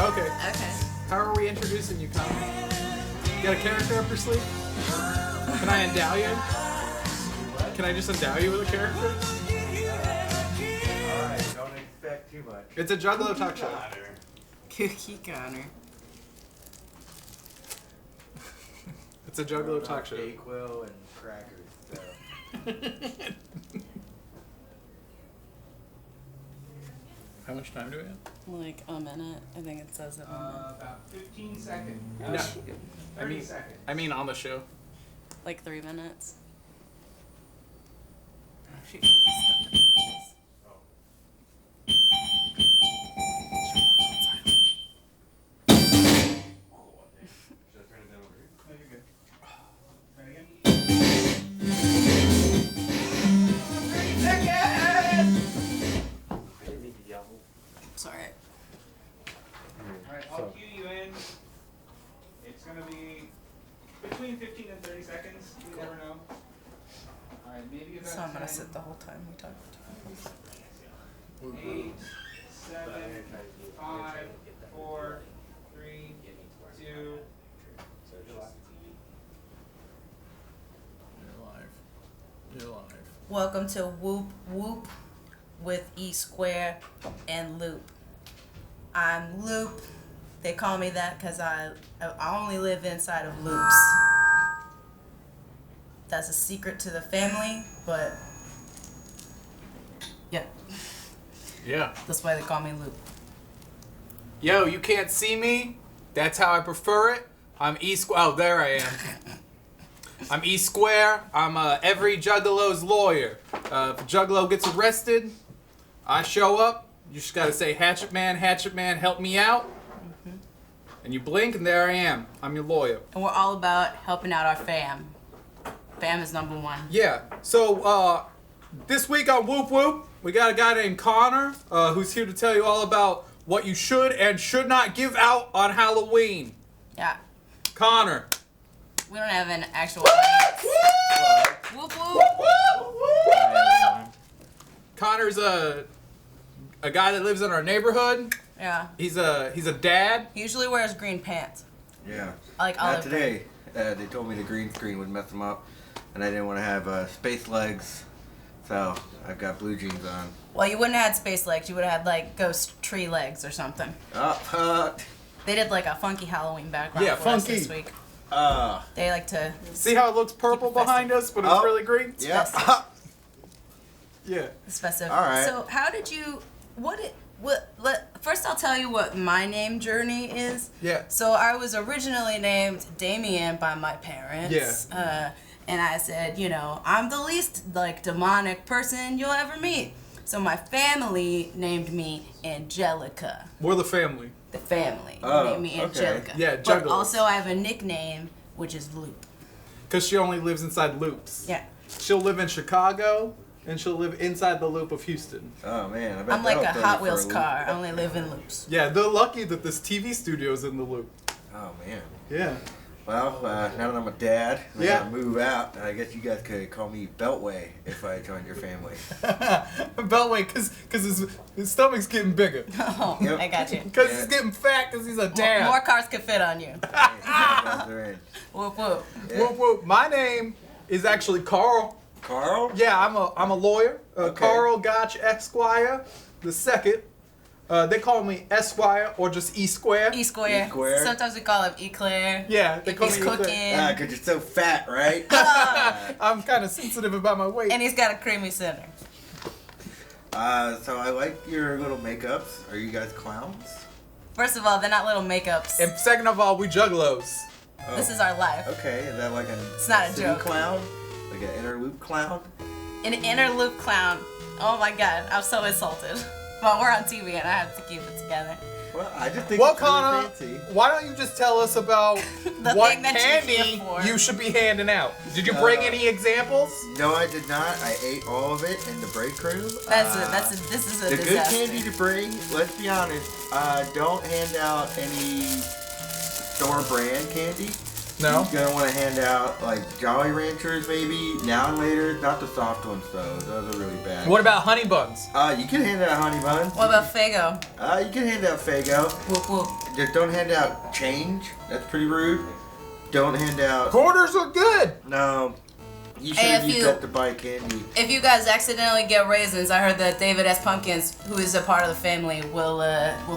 Okay. Okay. How are we introducing you, Connor? You got a character up your sleeve? Can I endow you? Can I just endow you with a character? Alright, don't expect too much. It's a Juggalo talk show. Cookie Connor. It's a Juggalo talk show. Dayquil and crackers. So. How much time do we have? Like a minute. I think it says it. About 15 seconds. No. 30 seconds. I mean on the show. Like 3 minutes. Shoot. No, you're good. Try again. 30 seconds! I didn't need to yell. Sorry. Alright, I'll cue you in. It's gonna be between 15 and 30 seconds. You never know. Alright, maybe about So I'm gonna 10, sit the whole time we talk. 8, 7, 5, 4, 3, 2. You're live. You're live. Welcome to Whoop Whoop with E Square and Loop. I'm Loop. They call me that because I only live inside of loops. That's a secret to the family, but yeah, Yeah. that's why they call me Loop. Yo, you can't see me? That's how I prefer it. I'm E Square. Oh, there I am. I'm E Square. I'm every Juggalo's lawyer. If a Juggalo gets arrested, I show up. You just gotta say, Hatchet Man, help me out. And you blink, and there I am. I'm your lawyer. And we're all about helping out our fam. Fam is number one. Yeah. So this week on Whoop Whoop, we got a guy named Connor who's here to tell you all about what you should and should not give out on Halloween. Yeah. Connor. We don't have an actual audience. Whoop whoop. Connor's a guy that lives in our neighborhood. Yeah. He's a dad. He usually wears green pants. Yeah. I like Not olive today. They told me the green screen would mess them up, and I didn't want to have space legs, so I've got blue jeans on. Well, you wouldn't have had space legs. You would have had like ghost tree legs or something. They did like a funky Halloween background Yeah, for us funky. this week. uh, They like to. See how it looks purple Keep it behind us, but it's Oh. really green? yeah. Yeah. It's festive. All right. So how did you? First, I'll tell you what my name journey is. Yeah. So I was originally named Damien by my parents. Yeah. And I said, you know, I'm the least like demonic person you'll ever meet. So my family named me Angelica. We're the family. The family Oh, named me okay. Angelica. Yeah, But Juggalos. also I have a nickname which is Loop. Because she only lives inside loops. Yeah. She'll live in Chicago, and she'll live inside the loop of Houston. Oh man, I bet I'm like a that'll throw Hot you for Wheels loop. car. I only live in loops. Yeah, they're lucky that this TV studio's in the loop. Oh man. Yeah. Well, now that I'm a dad, and I Yeah. gotta move out. I guess you guys could call me Beltway if I joined your family. Beltway, because his stomach's getting bigger. Oh, Yep. I got you. Because Yeah. he's getting fat because he's a More dad. cars could fit on you. Hey, guys are in. Whoop whoop. Yeah. Whoop, whoop. My name is actually Carl. Carl? Yeah, I'm a lawyer. Okay. Carl Gotch Esquire the second. They call me Esquire or just E Square. E Square. E Square. Sometimes we call him Eclair. Yeah, they If call he's me Eclair. cooking. Because you're so fat, right? I'm kind of sensitive about my weight. And he's got a creamy center. So I like your little makeups. Are you guys clowns? First of all, they're not little makeups. And second of all, we juggalos. Oh. This is our life. Okay, is that like It's not a city joke. clown? Like an inner loop clown? An inner loop clown. Oh my god, I'm so insulted. But we're on TV and I have to keep it together. Well, I just think Well, it's really Connor, fancy. why don't you just tell us about The what thing that you're candy here for. you should be handing out? Did you bring any examples? No, I did not. I ate all of it in the break room. This is a the disaster. good candy to bring, let's be honest, don't hand out any store brand candy. No? You're gonna want to hand out like Jolly Ranchers maybe now and later. Not the soft ones though; those are really bad. What about honey buns? You can hand out honey buns. What about Fago? You can hand out Faygo. Whoop whoop. Just don't hand out change. That's pretty rude. Don't hand out. Quarters are good. No. You should Hey, have if used you- that to buy candy. If you guys accidentally get raisins, I heard that David S. Pumpkins, who is a part of the family, will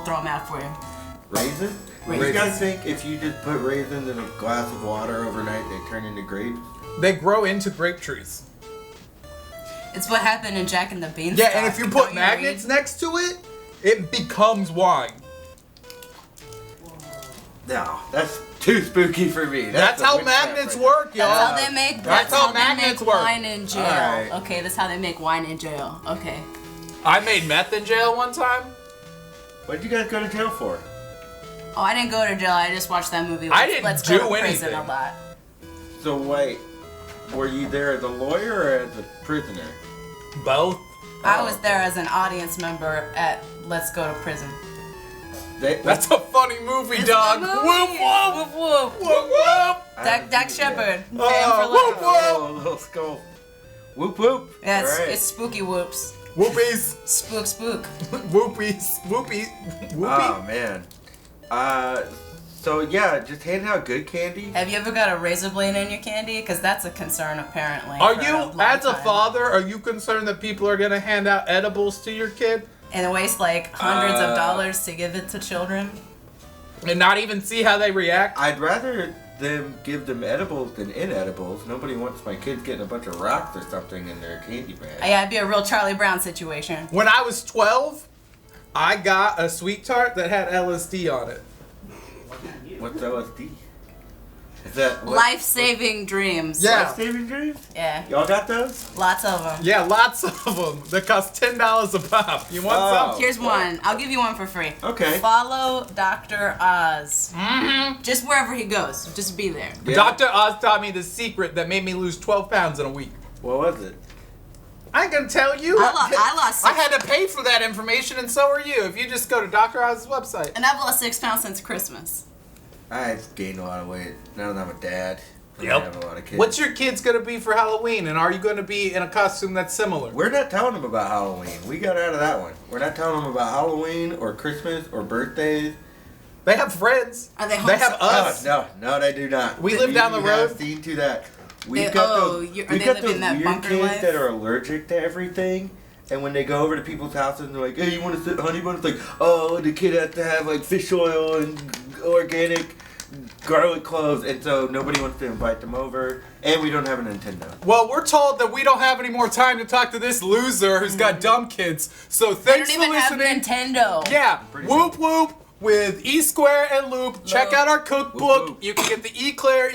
throw them out for you. Raisins? Raisins. You guys think if you just put raisins in a glass of water overnight, they turn into grapes? They grow into grape trees. It's what happened in Jack and the Beanstalk. Yeah, and if you Don't put read? magnets next to it, it becomes wine. No, that's too spooky for me. That's how witchcraft magnets right work, y'all. That's how they make. That's how they magnets make work. wine in jail. Alright. Okay, that's how they make wine in jail. Okay. I made meth in jail one time. there. What'd you guys go to jail for? Oh, I didn't go to jail. I just watched that movie. I didn't Let's do go to prison anything. a lot. So wait, were you there as a lawyer or as a prisoner? Both. I was there as an audience member at Let's Go to Prison. That's a funny movie, It's dog. a movie. Whoop whoop. Whoop whoop. Whoop whoop. Dak Shepard. Fan for whoop life. whoop. Oh, little skull. Whoop whoop. Yeah, Alright. it's spooky whoops. Whoopies. Spook spook. Whoopies. Whoopie. Whoopie. Oh man. So yeah, just hand out good candy. Have you ever got a razor blade in your candy? Because that's a concern apparently. Are for you, long as a time. father, are you concerned that people are gonna hand out edibles to your kid And waste like hundreds of dollars to give it to children? and not even see how they react? I'd rather them give them edibles than inedibles. Nobody wants my kids getting a bunch of rocks or something in their candy bag. Yeah, it'd be a real Charlie Brown situation. When I was 12, I got a sweet tart that had LSD on it. What's LSD? Is that what? Life-saving dreams. Yeah. Life-saving dreams? Yeah, Y'all got those? lots of them. Yeah, lots of them. They cost $10 a pop. You want Oh. some? Here's one. I'll give you one for free. Okay. Follow Dr. Oz. Mm-hmm. Just wherever he goes. Just be there. Yeah. Dr. Oz taught me the secret that made me lose 12 pounds in a week. What was it? I ain't gonna tell you. I lost I 6 had to pay for that information, and so are you. If you just go to Dr. Oz's website. and I've lost 6 pounds since Christmas. I've gained a lot of weight. Now that I'm a dad. I Yep. have a lot of kids. What's your kids gonna be for Halloween, and are you gonna be in a costume that's similar? We're not telling them about Halloween. We got out of that one. We're not telling them about Halloween or Christmas or birthdays. They have friends. Are they They have homeschooled? us. No, they do not. We live down the road. Have seen to that. We've They- got oh, those, are we've they got living those that weird bunker kids life? that are allergic to everything. And when they go over to people's houses and they're like, hey, you want to sit honey bun? It's like, oh, the kid has to have like fish oil and organic garlic cloves. And so nobody wants to invite them over. And we don't have a Nintendo. Well, we're told that we don't have any more time to talk to this loser who's got dumb kids. So They thanks don't for even have listening. Nintendo. Yeah, Pretty whoop whoop with E Square and Loop. Check out our cookbook. Whoop, whoop. You can get the E Square,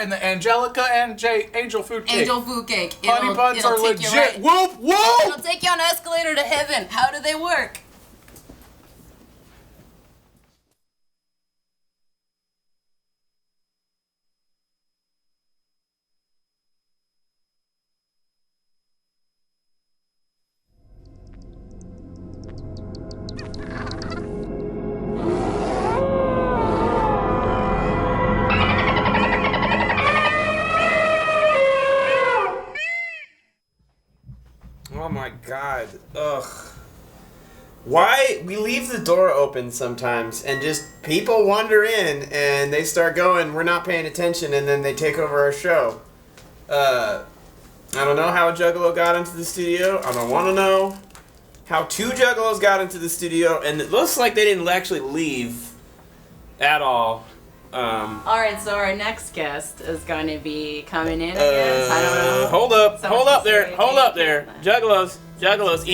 and the Angelica and Angel food cake. Angel food cake. Honey buns it'll are take you legit. right- Whoop whoop! It'll take you on an escalator to heaven. How do they work? Oh my god. Ugh. Why we leave the door open sometimes and just people wander in and they start going, we're not paying attention, and then they take over our show. I don't know how a Juggalo got into the studio. I don't want to know how 2 Juggalos got into the studio, and it looks like they didn't actually leave at all. Alright, so our next guest is going to be coming in, I guess. I don't know. Hold up there, Someone hold up say there. it. Juggalos,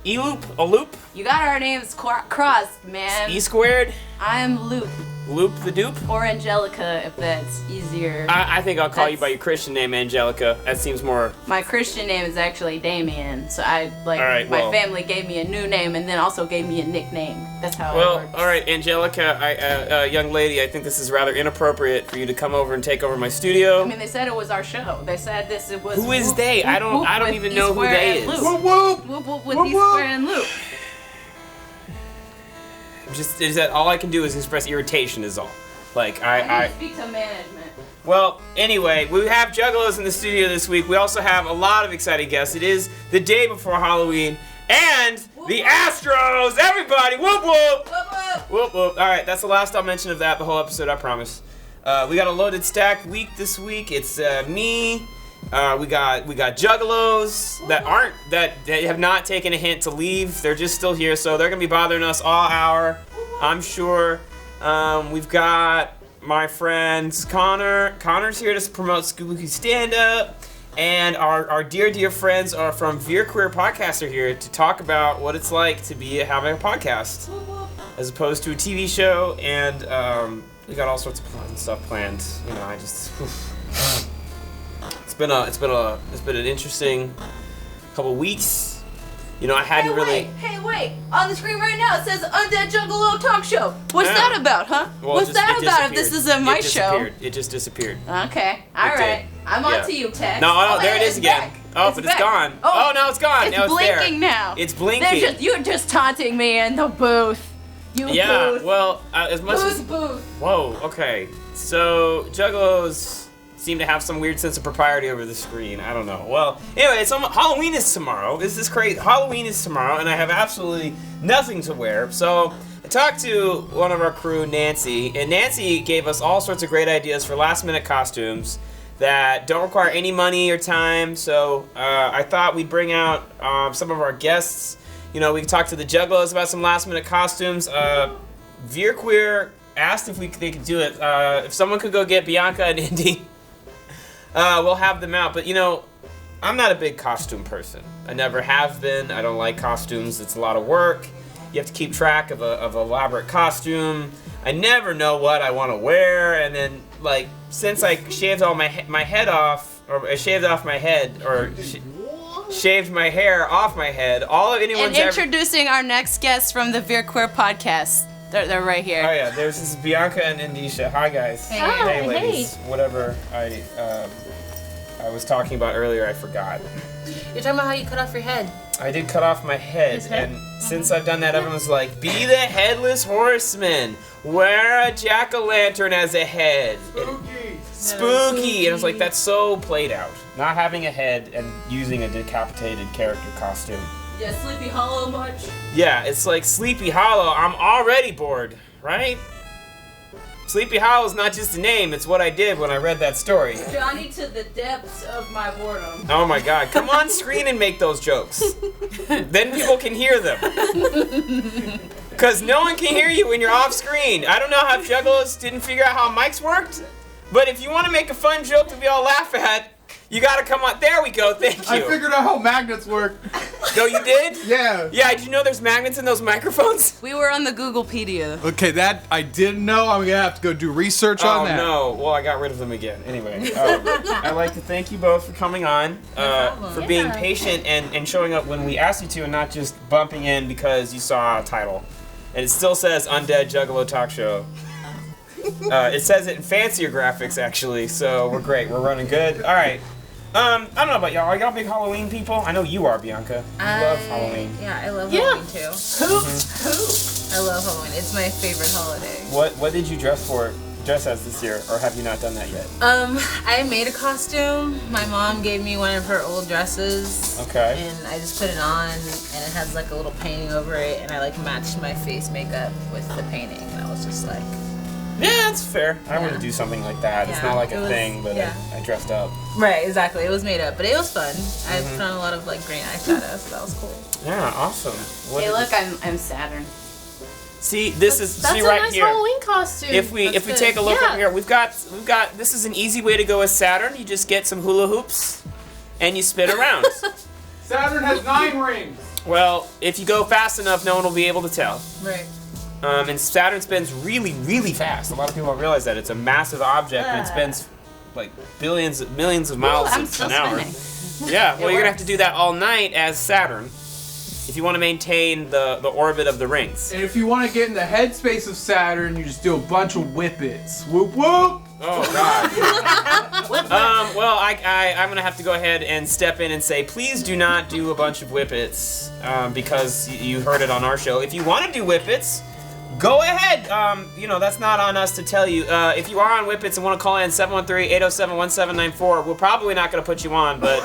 E-loop, a loop, You got our names crossed, man. E squared, I'm Luke, loop the dupe. or Angelica, if that's easier. I think I'll call you That's- by your Christian name, Angelica. That seems more. My Christian name is actually Damien, so I like Alright, my well- family gave me a new name and then also gave me a nickname. That's how it Well, works. all right, Angelica, young lady. I think this is rather inappropriate for you to come over and take over my studio. I mean, they said it was our show. They said this it was. Who is Whoop, they? Whoop, I don't Whoop with even E know who Square they and is. Loop. Whoop whoop! Whoop whoop with Whoop, E whoop. Square and Loop. Just is that all I can do is express irritation is all. Like I need to speak to management. Well, anyway, we have Juggalos in the studio this week. We also have a lot of exciting guests. It is the day before Halloween, and the Astros. Everybody, whoop whoop, Whoop, whoop. whoop whoop. All right, that's the last I'll mention of that. The whole episode, I promise. We got a loaded stack week this week. It's me. We got Juggalos that have not taken a hint to leave. They're just still here, so they're gonna be bothering us all hour, I'm sure. We've got my friends Connor. Connor's here to promote Spooky Stand Up, and our dear friends are from Veer Queer Podcast are here to talk about what it's like to be having a podcast as opposed to a TV show, and we got all sorts of fun stuff planned. You know, I just. It's been an interesting couple weeks. You know, I hadn't really. Hey, wait! On the screen right now it says Undead Juggalo Talk Show. What's Yeah. that about, huh? Well, What's it that about if disappeared. this isn't my It show? disappeared. It just disappeared. Okay, It alright. did. I'm on Yeah. to you, Tex. No, there it it's is again. back. Oh, but it's back. gone. Oh, no, it's gone. It's Now it's there. blinking now. It's blinking. You're just taunting me in the booth. You Yeah. booth. Well, as much as. Booth. Whoa. Okay. So Juggalos seem to have some weird sense of propriety over the screen. I don't know. Well, anyway, Halloween is tomorrow. This is crazy. Halloween is tomorrow, and I have absolutely nothing to wear. So I talked to one of our crew, Nancy, and Nancy gave us all sorts of great ideas for last-minute costumes that don't require any money or time. So I thought we'd bring out some of our guests. You know, we could talk to the Juggalos about some last-minute costumes. Veer Queer asked if they could do it. If someone could go get Bianca and Indy. We'll have them out, but you know, I'm not a big costume person. I never have been. I don't like costumes. It's a lot of work. You have to keep track of a elaborate costume. I never know what I want to wear, and then like since I shaved all my head off, or I shaved off my head, or shaved my hair off my head, all of anyone's And introducing our next guests from the Veer Queer Podcast. They're right here. Oh yeah, there's this Bianca and Indisha. Hi guys. Hey. Hey ladies. Whatever I was talking about earlier, I forgot. You're talking about how you cut off your head. I did cut off my head, and since I've done that, everyone's like, "Be the headless horseman. Wear a jack-o'-lantern as a head." Spooky. And I was like, that's so played out. Not having a head and using a decapitated character costume. Yeah, Sleepy Hollow much? Yeah, it's like Sleepy Hollow. I'm already bored, right? Sleepy Hollow is not just a name, it's what I did when I read that story. Johnny to the depths of my boredom. Oh my god, come on screen and make those jokes. Then people can hear them. Because no one can hear you when you're off screen. I don't know how Juggalos didn't figure out how mics worked, but if you want to make a fun joke that we all laugh at, you gotta come on. There we go, thank you. I figured out how magnets work. No, you did? Yeah. Yeah, did you know there's magnets in those microphones? We were on the Googlepedia. Okay, that I didn't know. I'm gonna have to go do research on that. Oh no, well I got rid of them again. Anyway, I'd like to thank you both for coming on, for being patient and showing up when we asked you to and not just bumping in because you saw a title. And it still says Undead Juggalo Talk Show. It says it in fancier graphics actually, so we're great. We're running good. All right. I don't know about y'all. Are y'all big Halloween people? I know you are, Bianca. You love Halloween. Yeah, I love Halloween too. I love Halloween. It's my favorite holiday. What did you dress as this year, or have you not done that yet? I made a costume. My mom gave me one of her old dresses. Okay. And I just put it on, and it has like a little painting over it, and I like matched my face makeup with the painting, and I was just like, Yeah, that's fair. I want Yeah. to do something like that. It's Yeah, not like it a was- thing, but yeah. I dressed up. right, exactly. It was made up, but it was fun. I put on a lot of like green eyeshadow, so that was cool. Yeah, awesome. What Hey, is- look, I'm Saturn. See, this is That's see a right nice here. Halloween costume. If we That's good. take a look Yeah. up here, we've got this is an easy way to go with Saturn. You just get some hula hoops and you spin around. Saturn has 9 rings. Well, if you go fast enough, no one will be able to tell. Right. And Saturn spins really, really fast. A lot of people don't realize that. It's a massive object and it spins like millions of miles I'm still an hour. spinning. Yeah, well, you're gonna have works. to do that all night as Saturn if you want to maintain the orbit of the rings. And if you want to get in the headspace of Saturn, you just do a bunch of whippets. Whoop whoop. Oh God. Well, I'm gonna have to go ahead and step in and say, please do not do a bunch of whippets because you heard it on our show. If you want to do whippets, Go ahead. That's not on us to tell you. If you are on Whippets and want to call in 713-807-1794, we're probably not going to put you on, but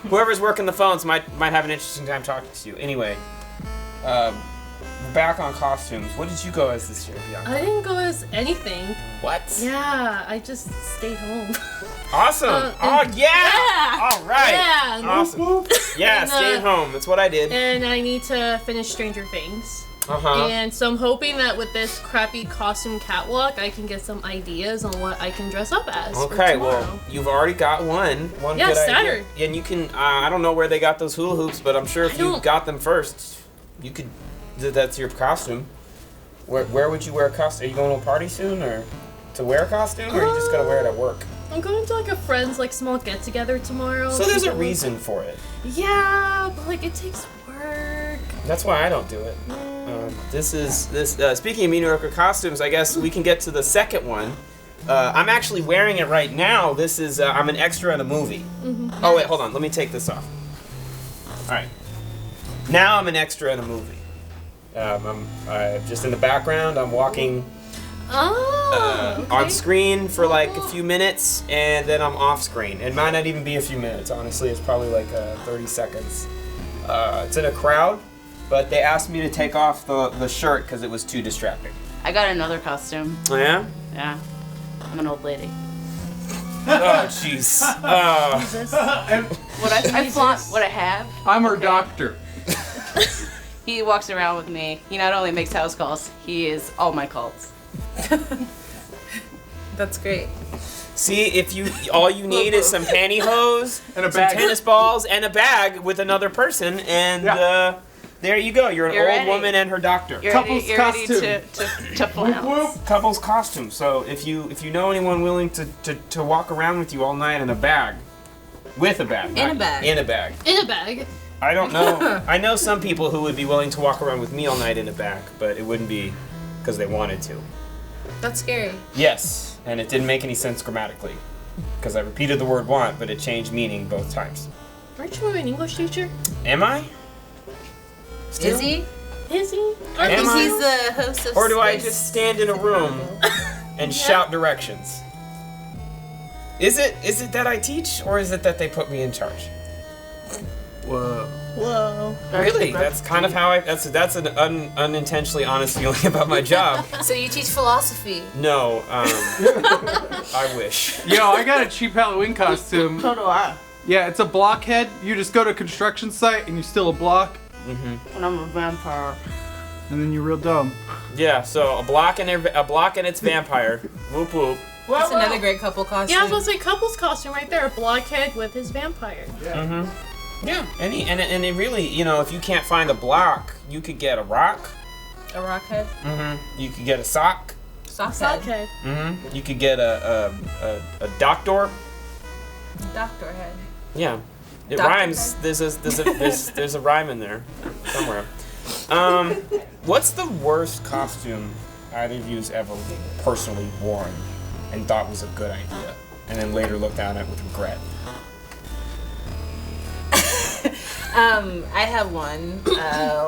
whoever's working the phones might have an interesting time talking to you. Anyway, we're back on costumes. What did you go as this year, Bianca? I didn't go as anything. What? Yeah, I just stayed home. Awesome. Yeah. Yeah. All right. Yeah. Awesome. Yeah, And, staying home. That's what I did. And I need to finish Stranger Things. Uh-huh. And so I'm hoping that with this crappy costume catwalk, I can get some ideas on what I can dress up as. for Okay, tomorrow. well, you've already got one Yeah, good Saturn. idea. And you can, I don't know where they got those hula hoops, but I'm sure if I you don't- got them first, you could, that's your costume. Where would you wear a costume? Are you going to a party soon, or to wear a costume, or are you just going to wear it at work? I'm going to like a friend's like small get-together tomorrow. So there's a People- reason for it. Yeah, but like it takes work. That's why I don't do it. Speaking of mediocre costumes, I guess we can get to the second one. I'm actually wearing it right now. This is, I'm an extra in a movie. Oh wait, hold on, let me take this off. Alright. Now I'm an extra in a movie. I'm just in the background, I'm walking Oh, on okay. screen for like a few minutes, and then I'm off screen. It might not even be a few minutes, honestly, it's probably like 30 seconds. It's in a crowd, but they asked me to take off the shirt because it was too distracting. I got another costume. Oh yeah? Yeah. I'm an old lady. Oh jeez. What I flaunt what I have. I'm her doctor. He walks around with me. He not only makes house calls, he is all my calls. That's great. See, if all you need is some pantyhose, And a some bag. tennis balls, and a bag with another person, and Yeah. there you go. You're an You're old ready. woman and her doctor. You're Couple's ready, you're ready costume. to flounce. Couple's costume. So if you know anyone willing to walk around with you all night in a bag, with a bag, In a not- bag. in a bag. In a bag. I don't know. I know some people who would be willing to walk around with me all night in a bag, but it wouldn't be because they wanted to. That's scary. Yes, and it didn't make any sense grammatically because I repeated the word want, but it changed meaning both times. Aren't you an English teacher? Am I? Still? Is he? Is he? I Am think I? he's the host of Or do I Space. just stand in a room and shout directions? Is it that I teach, or is it that they put me in charge? Whoa. Whoa. Really? That's kind of how that's an unintentionally honest feeling about my job. So you teach philosophy. No, I wish. Yo, I got a cheap Halloween costume. So do I. Yeah, it's a blockhead. You just go to a construction site and you steal a block, When I'm a vampire. and then you're real dumb. Yeah, so a block and its vampire. Whoop whoop. That's another great couple costume. Yeah, I was gonna say couple's costume right there. A blockhead with his vampire. Yeah, and it really, if you can't find a block, you could get a rock. A rock head. You could get a sock. Sock head. Blockhead. You could get a doctor. Doctor head. Yeah, it Doctor rhymes. There's a rhyme in there somewhere. What's the worst costume either of you's ever personally worn and thought was a good idea, and then later looked down at with regret? I have one.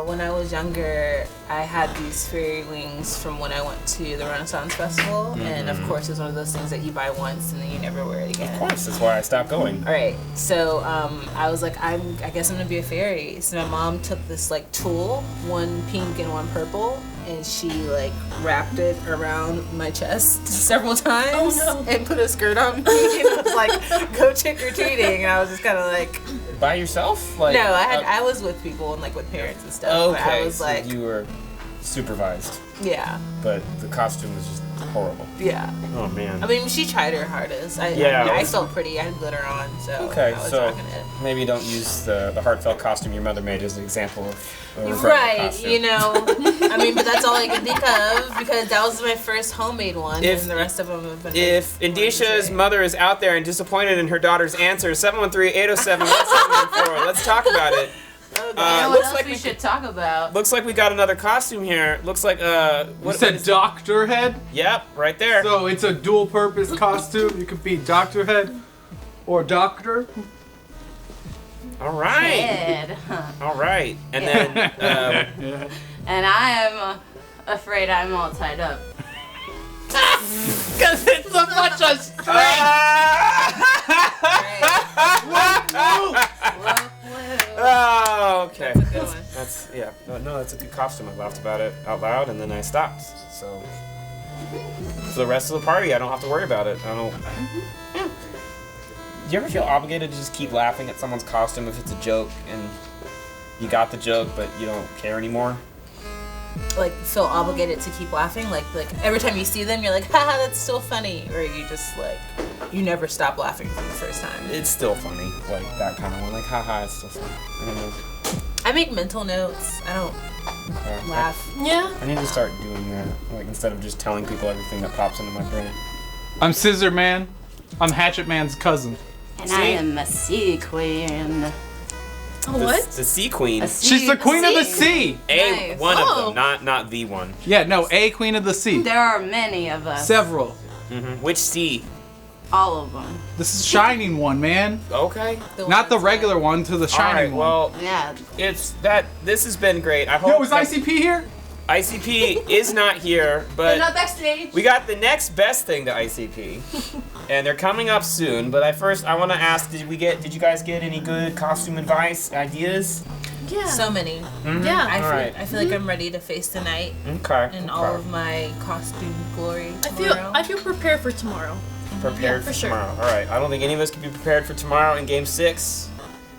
When I was younger, I had these fairy wings from when I went to the Renaissance Festival, and of course, it's one of those things that you buy once and then you never wear it again. Of course, that's why I stopped going. All right, so I was like, I guess I'm gonna be a fairy. So my mom took this like tulle, one pink and one purple, and she like wrapped it around my chest several times and put a skirt on me. And I was like, go trick or treating, and I was just kind of like, By yourself? Like, no, I was with people and like with parents and stuff. But Okay, I was so like, you were supervised, yeah, but the costume was just horrible. yeah. Oh man. I mean, she tried her hardest. I Yeah. felt pretty. I had glitter on, so Okay, I was so rocking it. maybe don't use the heartfelt costume your mother made as an example of a regrettable Right, costume. you know. I mean, but that's all I can think of because that was my first homemade one, If- and the rest of them have been. If Indicia's mother is out there and disappointed in her daughter's answer, 713-807-1794. Let's talk about it. You know what Looks else like we should talk about? Looks like we got another costume here. Looks like You what said is- Doctor Head, Yep, right there. so it's a dual-purpose costume. You could be Doctor Head or Doctor. All right. Ed. All right. And then And I am afraid I'm all tied up. Because it's a bunch of string. Oh, okay. That's a good one. That's yeah. No, that's a good costume. I laughed about it out loud and then I stopped. So for the rest of the party, I don't have to worry about it. I don't. Do you ever feel obligated to just keep laughing at someone's costume if it's a joke and you got the joke but you don't care anymore? Like feel obligated to keep laughing. Like every time you see them, you're like, haha, that's still funny. Or you just like, you never stop laughing from the first time. It's still funny, like that kind of one. Like, haha, it's still funny. I don't know. I make mental notes. I don't laugh. Yeah. I need to start doing that, like instead of just telling people everything that pops into my brain. I'm Scissor Man. I'm Hatchet Man's cousin. And I am a sea queen. Oh, what? The Sea Queen. A She's the queen of the sea. Nice. One of Oh. them, not the one. Yeah, no, a queen of the sea. There are many of us. Several. Which sea? All of them. This is shining one, man. Okay. Not the regular one, to the All right. shining one. Well, Yeah. it's that. This has been great. I hope. Yo, is that- ICP here? ICP is not here, but backstage. we got the next best thing to ICP, and they're coming up soon. But I want to ask: Did you guys get any good costume advice, ideas? Yeah. So many. yeah. I feel like I'm ready to face the night Okay. in all of my costume glory. I feel prepared for tomorrow. Prepared for for sure. tomorrow. All right. I don't think any of us can be prepared for tomorrow in Game 6.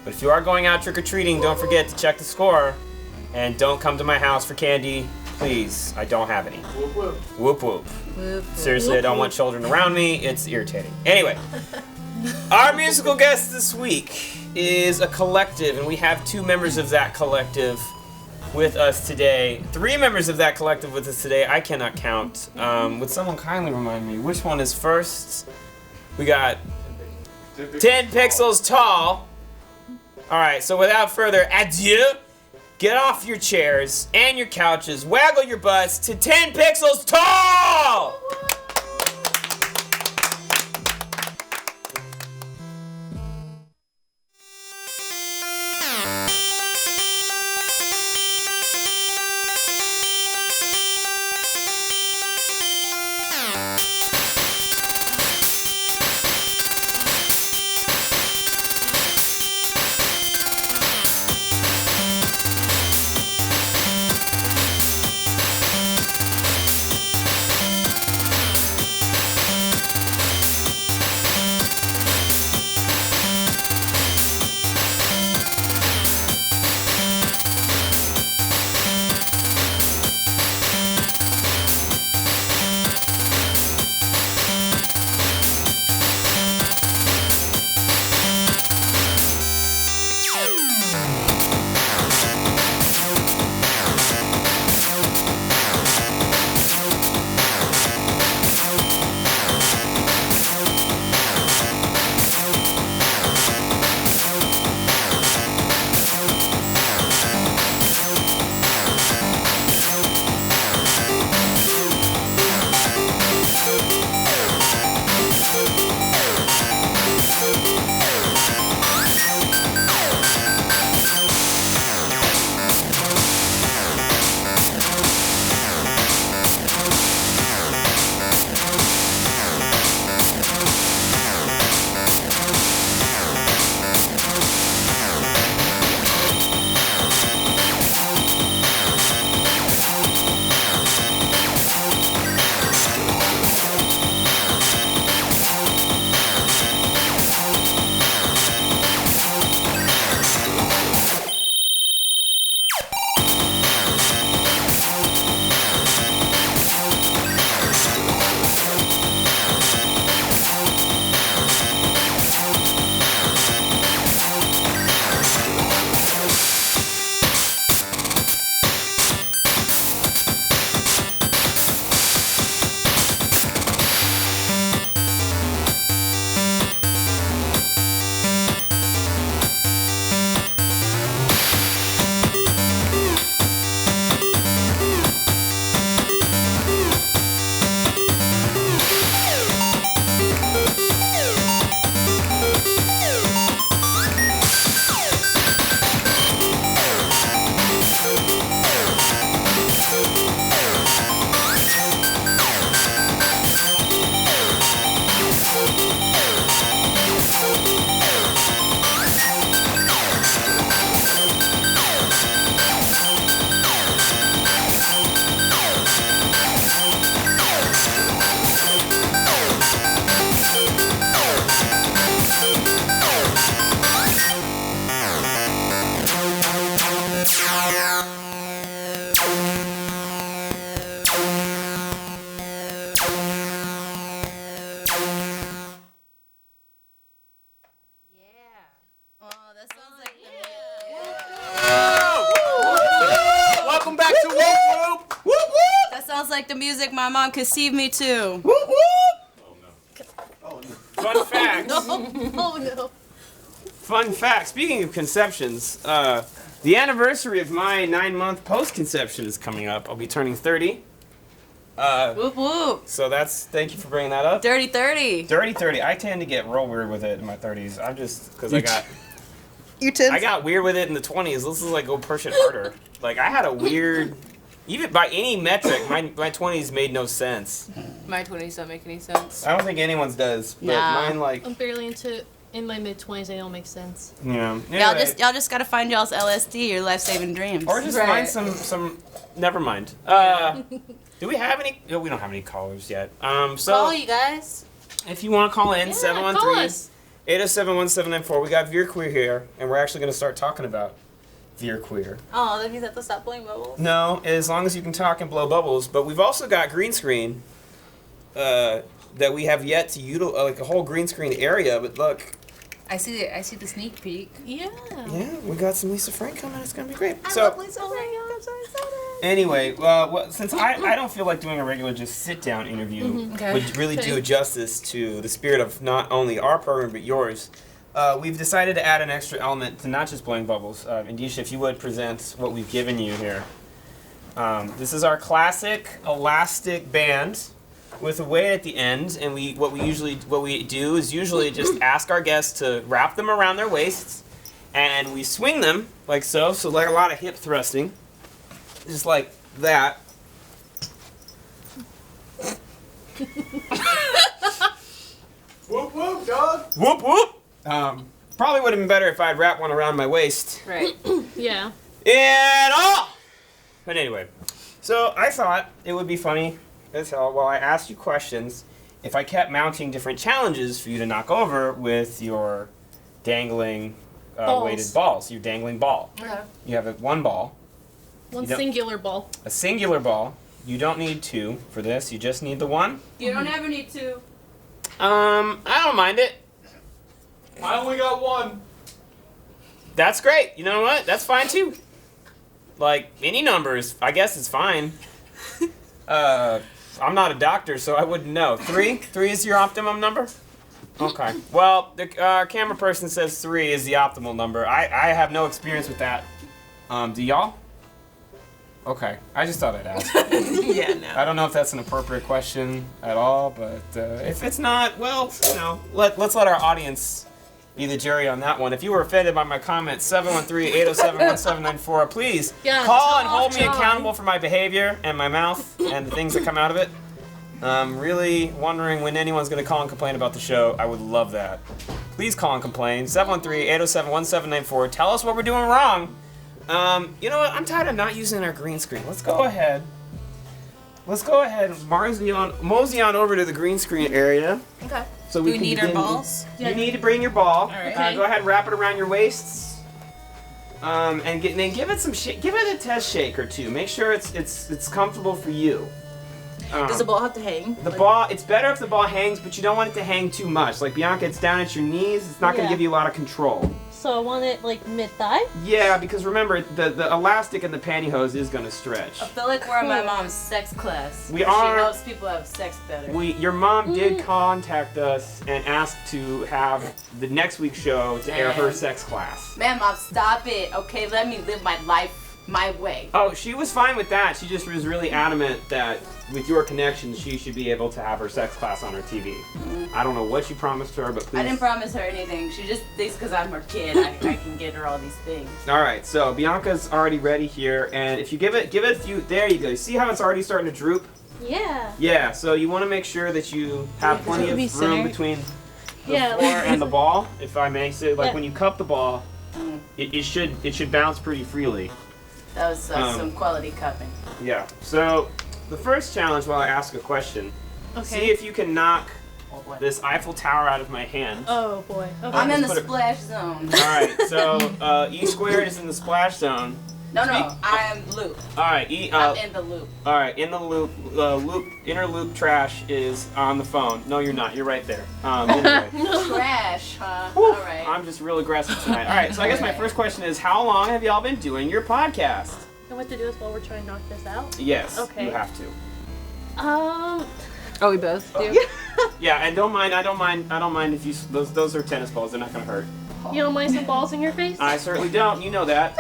But if you are going out trick or treating, don't forget to check the score, and don't come to my house for candy, please. I don't have any. Whoop whoop. Seriously, I don't want children around me. It's irritating. Anyway, our musical guest this week is a collective, and we have 2 members of that collective with us today. 3 members of that collective with us today. I cannot count. Would someone kindly remind me which one is first? We got 10 Pixels Tall. All right, so without further ado, get off your chairs and your couches, waggle your butts to 10 Pixels Tall! like the music my mom conceived me to. Whoop whoop! Fun fact. Oh no. Fun fact. Speaking of conceptions, the anniversary of my 9-month post-conception is coming up. I'll be turning 30. Whoop whoop. So thank you for bringing that up. Dirty 30. Dirty 30. I tend to get real weird with it in my 30s. I'm just, because I got weird with it in the 20s. This is like, go push it harder. Like, I had a weird, even by any metric, my 20s made no sense. My 20s don't make any sense. I don't think anyone's does. But Nah. mine, like, I'm barely in my mid-20s. They don't make sense. yeah. Y'all Anyway. just gotta find y'all's LSD, your life-saving dreams. Or just Right. find some. Never mind. Do we have any? No, we don't have any callers yet. So Call you guys. if you want to call in, Yeah, call us. 713-807-1794. We got Veer Queer here, and we're actually going to start talking about Veer Queer. Oh, that means I have to stop blowing bubbles. No, as long as you can talk and blow bubbles. But we've also got green screen. That we have yet to utilize, like a whole green screen area. But look, I see the sneak peek. Yeah. yeah, we got some Lisa Frank coming. It's going to be great. I So. love Lisa Frank. I'm so excited. Anyway, since I don't feel like doing a regular just sit-down interview Okay. would really do Okay. justice to the spirit of not only our program but yours, we've decided to add an extra element to not just blowing bubbles. Indisha, if you would present what we've given you here. This is our classic elastic band with a weight at the end, and what we do is usually just ask our guests to wrap them around their waists, and we swing them like so like a lot of hip thrusting. Just like that. Whoop whoop, dog. Whoop whoop. Probably would have been better if I'd wrapped one around my waist. Right. Yeah. And all. But anyway, so I thought it would be funny as hell while I asked you questions if I kept mounting different challenges for you to knock over with your dangling weighted balls. Your dangling ball. Okay. You have one ball. One You don't- singular ball. A singular ball. You don't need two for this. You just need the one. You don't ever need to. I don't mind it. I only got one. That's great. You know what? That's fine too. Like any numbers, I guess it's fine. I'm not a doctor, so I wouldn't know. 3? 3 is your optimum number? Okay. Well, the camera person says 3 is the optimal number. I have no experience with that. Do y'all? Okay. I just thought I'd ask. Yeah, no. I don't know if that's an appropriate question at all, but if it's not, well, let's let our audience be the jury on that one. If you were offended by my comment, 713-807-1794, please Yeah, call and talk, hold me John. accountable for my behavior and my mouth and the things that come out of it. I'm really wondering when anyone's going to call and complain about the show. I would love that. Please call and complain. 713-807-1794. Tell us what we're doing wrong. You know what? I'm tired of not using our green screen. Let's go ahead and mosey on over to the green screen area. Okay. So Do we can need our begin- balls? You need to bring your ball. All right. Okay. Go ahead and wrap it around your waists. And then give it some give it a test shake or two. Make sure it's comfortable for you. Does the ball have to hang? The ball, it's better if the ball hangs, but you don't want it to hang too much. Like Bianca, it's down at your knees. It's not going to Yeah. give you a lot of control. So I want it like mid-thigh? Yeah, because remember, the elastic in the pantyhose is going to stretch. I feel like we're in my mom's sex class. We She are- helps people have sex better. Your mom did contact us and ask to have the next week's show to air her sex class. Man, Mom, stop it. Okay, let me live my life my way. Oh, she was fine with that. She just was really adamant that with your connections, she should be able to have her sex class on her TV. I don't know what you promised her, but please. I didn't promise her anything. She just thinks because I'm her kid, I can get her all these things. All right, so Bianca's already ready here, and if you give it a few, there you go. You see how it's already starting to droop? Yeah. Yeah. So you want to make sure that you have plenty of be room centered. between the Yeah, floor like- and the ball, if I may say. Like Yeah. when you cup the ball, it should bounce pretty freely. That was some quality cupping. Yeah. So the first challenge, while I ask a question, Okay. see if you can knock this Eiffel Tower out of my hand. Oh boy. Okay. I'm in the Put it- splash zone. All right. So E squared is in the splash zone. No, I am loop. All right. I'm in the loop. All right. In the loop, inner loop trash is on the phone. No, you're not. You're right there. Anyway. Trash, huh? Whew, All right. I'm just real aggressive tonight. All right. So I guess my first question is, how long have y'all been doing your podcast? And what to do is while we're trying to knock this out? Yes. Okay. You have to. Oh, we both do. Yeah, and I don't mind if you those are tennis balls. They're not gonna hurt. You don't mind some balls in your face? I certainly don't. You know that.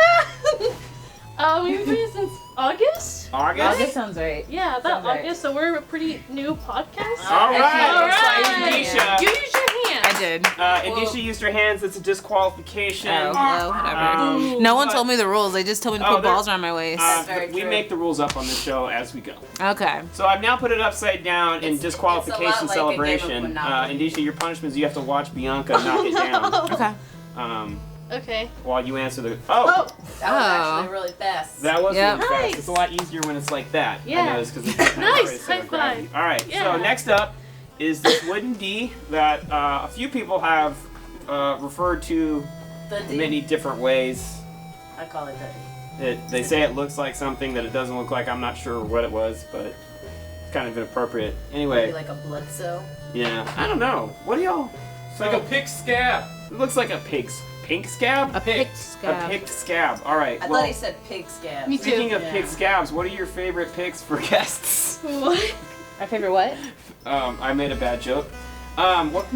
We've been doing since August? August. Sounds right. Yeah, about Sounds right. August, so we're a pretty new podcast. All right. Alright. Indisha. You use your hands. I did. Indisha used her hands. It's a disqualification. Oh, well, whatever. No one told me the rules. They just told me to put they're- balls around my waist. very we true. make the rules up on the show as we go. Okay. So I've now put it upside down in It's disqualification a lot like a game of celebration. Monopoly. Indisha, your punishment is you have to watch Bianca knock it down. Okay. Okay. While you answer the. That was Oh. actually really fast. That was Yep. really fast. Nice. It's a lot easier when it's like that. Yeah. I noticed because it's Nice. High five. All right. Yeah. So next up is this wooden D that a few people have referred to The D. many different ways. I call it the D. They say it looks like something that it doesn't look like. I'm not sure what it was, but it's kind of inappropriate. Anyway, Maybe like a blood cell. yeah. I don't know. What do y'all? It's like a pig scab. It looks like a pink scab. A pig A scab. picked scab. All right. I well, thought he said pig scab. Me too. speaking of Yeah. pig scabs, what are your favorite pigs for guests? What? My favorite what? I made a bad joke. What?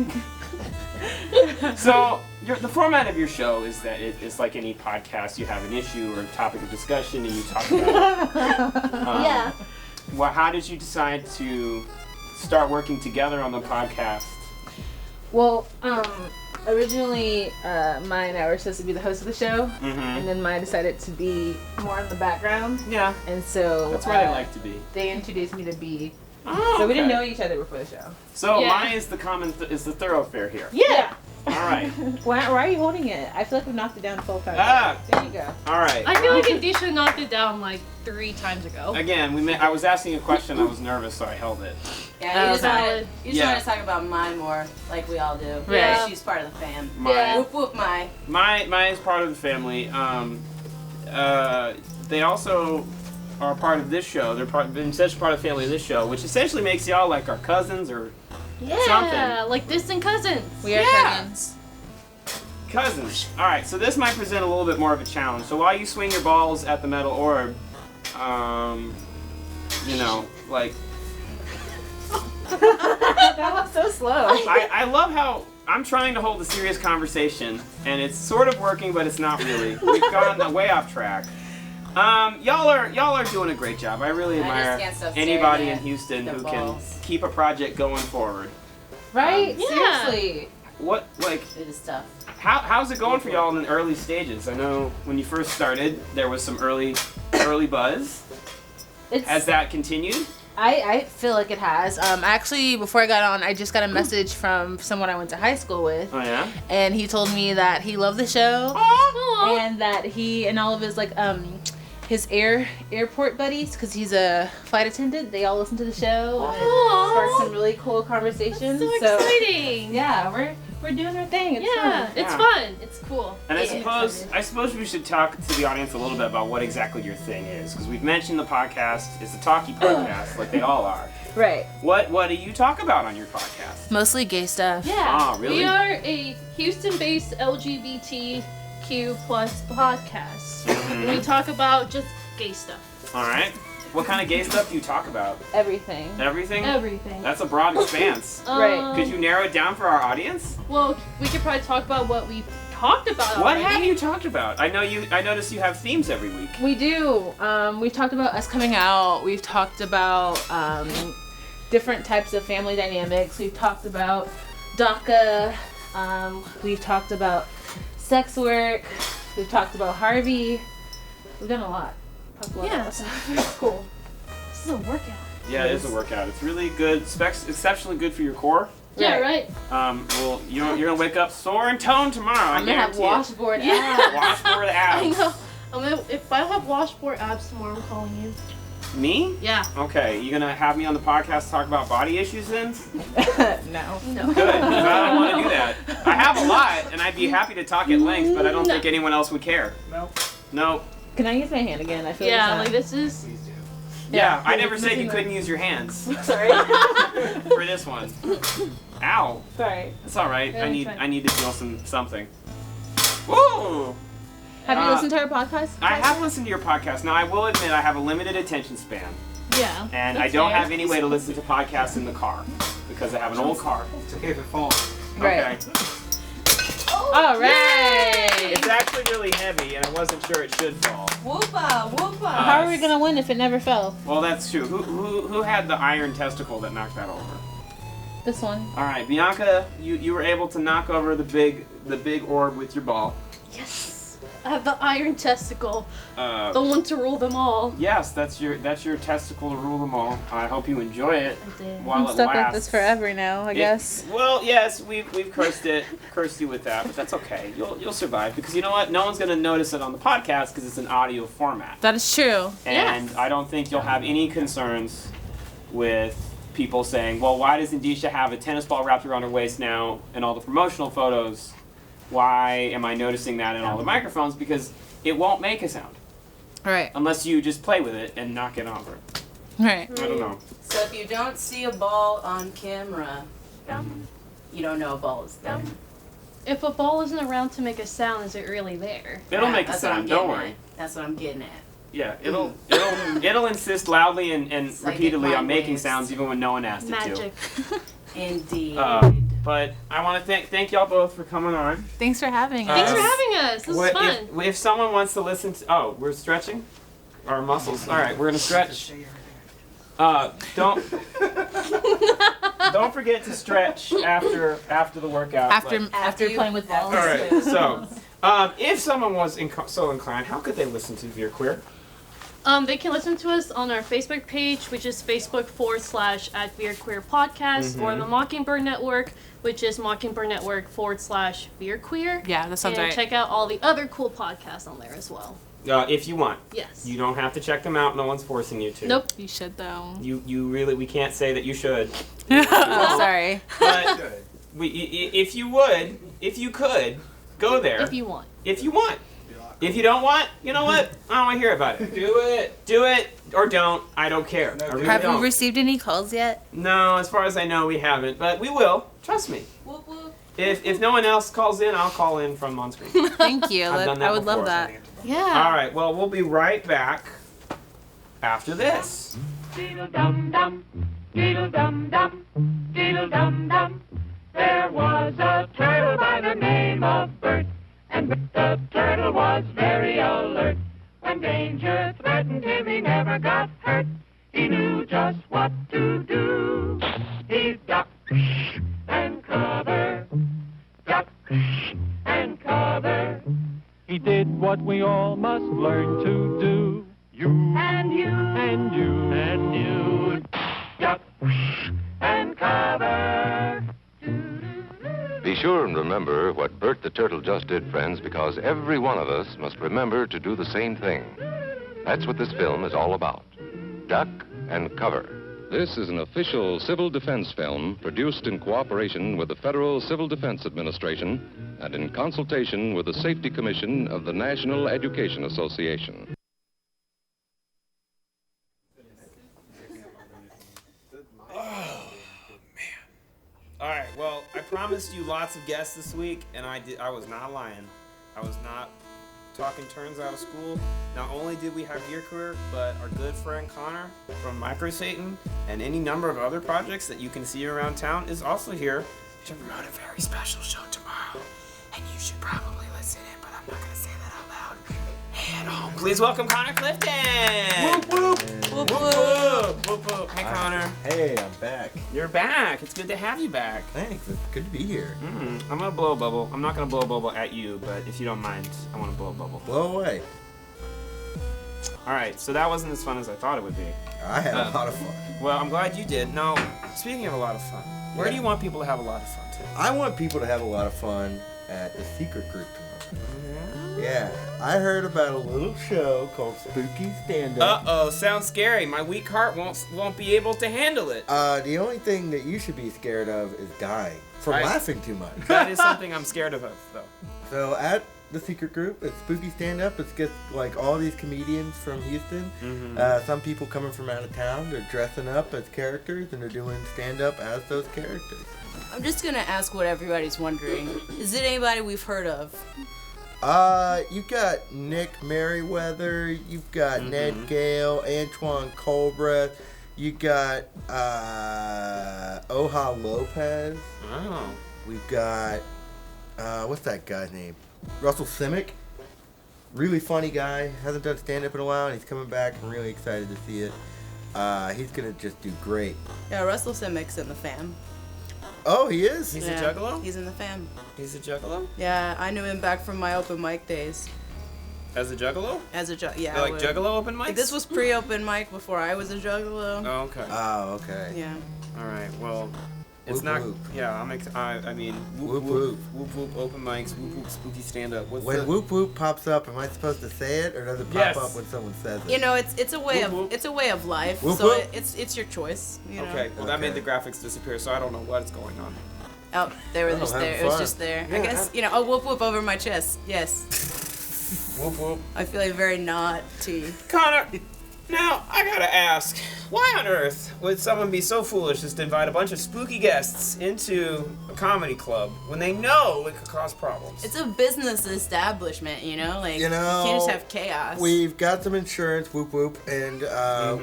So, the format of your show is that it's like any podcast. You have an issue or a topic of discussion, and you talk about it. Yeah. Well, how did you decide to start working together on the podcast? Well, originally, Maya and I were supposed to be the host of the show, Mm-hmm. and then Maya decided to be more in the background, Yeah, and so that's where I like to be. they introduced me to B. Oh, So we didn't okay. know each other before the show. So Yeah. mine is the is the thoroughfare here. Yeah. All right, Why are you holding it? I feel like we knocked it down 12 times. Ah. There you go. all right. I feel like Indisha knocked it down like 3 times ago. Again, I was asking a question. I was nervous, so I held it. Yeah, you just Okay. wanted, Yeah. wanted to talk about Mai more, like we all do. Right. Yeah. She's part of the fam. My Whoop whoop Mai. my is part of the family. They also are part of this show. Been such part of the family of this show, which essentially makes y'all like our cousins or Yeah, Something. like distant cousins. We are Yeah. cousins. cousins. All right, so this might present a little bit more of a challenge. So while you swing your balls at the metal orb, you know, like That was so slow. I love how I'm trying to hold a serious conversation, and it's sort of working, but it's not really. We've gone way off track. Y'all are doing a great job. I really I just admire can't stop staring anybody in at Houston the who balls. can keep a project going forward. Right? Yeah. Seriously. What like It is tough. how's it going for y'all in the early stages? I know when you first started there was some early buzz. It's, Has that continued? I feel like it has. Actually, before I got on, I just got a message from someone I went to high school with, Oh yeah. and he told me that he loved the show, Aw. and that he and all of his his airport buddies, because he's a flight attendant, they all listen to the show and it Aw. sparked some really cool conversations. So exciting. Yeah, we're doing our thing. It's Yeah, fun. it's Yeah. fun. It's cool. And I Yeah. suppose we should talk to the audience a little bit about what exactly your thing is, because we've mentioned the podcast is a talkie podcast, like they all are. Right. What do you talk about on your podcast? Mostly gay stuff. Yeah. Ah, really? We are a Houston-based LGBTQ plus podcast. Mhm. We talk about just gay stuff. All right. What kind of gay stuff do you talk about? Everything. Everything? Everything. That's a broad expanse. Right. Could you narrow it down for our audience? Well, we could probably talk about what we talked about What already. have you talked about? I notice you have themes every week. We do. We've talked about us coming out. We've talked about different types of family dynamics. We've talked about DACA. We've talked about sex work. We've talked about Harvey. We've done a lot. Talked a lot Yeah. about stuff. It's cool. This is a workout. Yeah, it is a workout. It's really good. Exceptionally good for your core. Yeah, Right. right. Well, you're gonna wake up sore and toned tomorrow. I'm gonna have guarantee it. washboard Yeah. abs. Washboard I abs. know. If I have washboard abs tomorrow, I'm calling you. Me? Yeah. Okay, you gonna have me on the podcast to talk about body issues then? No. No. Good, 'cause I don't want to do that. I have a lot, and I'd be happy to talk at length, but I don't think anyone else would care. Nope. No. Can I use my hand again? I feel Yeah, like like this is. Please do. Yeah, I Yeah, never it's said you missing couldn't use your hands Sorry. for this one. Ow. Sorry. It's all right. Yeah, it's fine. I need to feel something. Woo! Have you Uh, listened to our podcast? I have listened to your podcast. Now, I will admit I have a limited attention span. Yeah. And I that's don't fair. have any way to listen to podcasts in the car because I have an old car. It's okay if it falls. Okay. All right. It's actually really heavy, and I wasn't sure it should fall. Whoopa, whoopa. How are we gonna win if it never fell? Well, that's true. Who had the iron testicle that knocked that over? This one. All right, Bianca, you were able to knock over the big orb with your ball. Yes. I have the iron testicle. The Uh, one to rule them all. yes, that's your testicle to rule them all. I hope you enjoy it I did. while I'm it stuck lasts. with this forever now, I guess. Well, yes, we've cursed you with that, but that's okay. You'll survive because you know what? No one's gonna notice it on the podcast because it's an audio format, That is true. and I don't think you'll have any concerns with people saying, "Well, why does Indisha have a tennis ball wrapped around her waist now in all the promotional photos? Why am I noticing that in all the microphones? Because it won't make a sound Right. unless you just play with it and knock it over. Right. I don't know. So if you don't see a ball on camera, you don't know a ball is there. If a ball isn't around to make a sound, is it really there? It'll Yeah, make a that's what I'm sound. Don't getting worry. at. That's what I'm getting at. Yeah, it'll insist loudly and Psychic repeatedly on mind making waves. sounds even when no one asked it Magic. Indeed. to. But I want to thank y'all both for coming on. Thanks for having Thanks us. for having us. This is What- fun. if someone wants to listen to, we're stretching our muscles. All right, we're gonna stretch. Don't forget to stretch after the workout. After like- after you- playing with balls. all right, so if someone was so inclined, how could they listen to Veer Queer? They can listen to us on our Facebook page, which is Facebook.com/@VeerQueer Podcast, or the Mockingbird Network, which is Mockingbird Network /VeerQueer. Yeah, that sounds And right. check out all the other cool podcasts on there as well. If you want, Yes. you don't have to check them out. No one's forcing you to. Nope. You should though. You really, we can't say that you should. Oh, sorry. But if you could, go there. If you want. If you want. If you don't want, you know what? I don't want to hear about it. Do it or don't. I don't care. I really Have don't. you received any calls yet? No, as far as I know, we haven't. But we will. Trust me. Whoop, whoop. If no one else calls in, I'll call in from on screen. Thank you. I've done that I would love before. that. Yeah. All right. Well, we'll be right back after this. Dum-dum, dum-dum, dum-dum. There was a turtle by the name of Bert, and the turtle was very alert. When danger threatened him, he never got hurt. He knew just what to do. He ducked and covered, ducked and covered. He did what we all must learn to do. You and you and you and you. Duck and cover. Be sure and remember what Bert the Turtle just did, friends, because every one of us must remember to do the same thing. That's what this film is all about. Duck and cover. This is an official civil defense film produced in cooperation with the Federal Civil Defense Administration and in consultation with the Safety Commission of the National Education Association. All right. Well, I promised you lots of guests this week, and I was not lying. I was not talking turns out of school. Not only did we have Gear Career, but our good friend Connor from Micro Satan and any number of other projects that you can see around town is also here to promote a very special show tomorrow. And you should probably listen in, but I'm not going to say that out loud. And home. Please welcome Connor Clifton. Whoop whoop. Whoop whoop. Whoop whoop. Hi Connor. Hey, I'm back. You're back. It's good to have you back. Thanks. It's good to be here. I'm gonna blow a bubble. I'm not gonna blow a bubble at you, but if you don't mind, I want to blow a bubble. Blow away. All right. So that wasn't as fun as I thought it would be. I had a lot of fun. Well, I'm glad you did. Now, speaking of a lot of fun, where do you want people to have a lot of fun too? I want people to have a lot of fun at the Secret Group tomorrow. Yeah, I heard about a little show called Spooky Stand-Up. Uh-oh, sounds scary. My weak heart won't be able to handle it. The only thing that you should be scared of is dying from laughing too much. That is something I'm scared of, though. So at the Secret Group, it's Spooky Stand-Up. It's just like all these comedians from Houston. Some people coming from out of town. They're dressing up as characters and they're doing stand-up as those characters. I'm just gonna ask what everybody's wondering. Is it anybody we've heard of? You got Nick Merriweather. You've got Ned Gale, Antoine Colbreth. You got Oha Lopez. Oh. We've got what's that guy's name? Russell Simic. Really funny guy. Hasn't done stand-up in a while, and he's coming back. I'm really excited to see it. He's gonna just do great. Yeah, Russell Simmick's in the fam. Oh, he is? He's a juggalo? He's in the fam. He's a juggalo? Yeah, I knew him back from my open mic days. As a juggalo? As a yeah. They're like juggalo open mics? This was pre-open mic before I was a juggalo. Oh, okay. Oh, okay. Yeah. All right. Well, it's Whoop, not. whoop. Yeah, I mean, whoop Whoop, whoop whoop open mics, whoop whoop spooky stand up. What's When the whoop whoop pops up, am I supposed to say it, or does it pop Yes. up when someone says it? You know, it's a way Whoop, whoop. of it's a way of life. Whoop, so whoop. it's your choice. You know? Okay, well that made Okay. the graphics disappear, so I don't know what's going on. Oh, they were just having there. It was fun. just there. Yeah, I guess you know. Oh, whoop whoop over my chest. Yes. Whoop whoop. I feel like very naughty. Connor, now I gotta ask, why on earth would someone be so foolish as to invite a bunch of spooky guests into a comedy club when they know it could cause problems? It's a business establishment, you know. Like You know, can't just have chaos. We've got some insurance, whoop whoop, and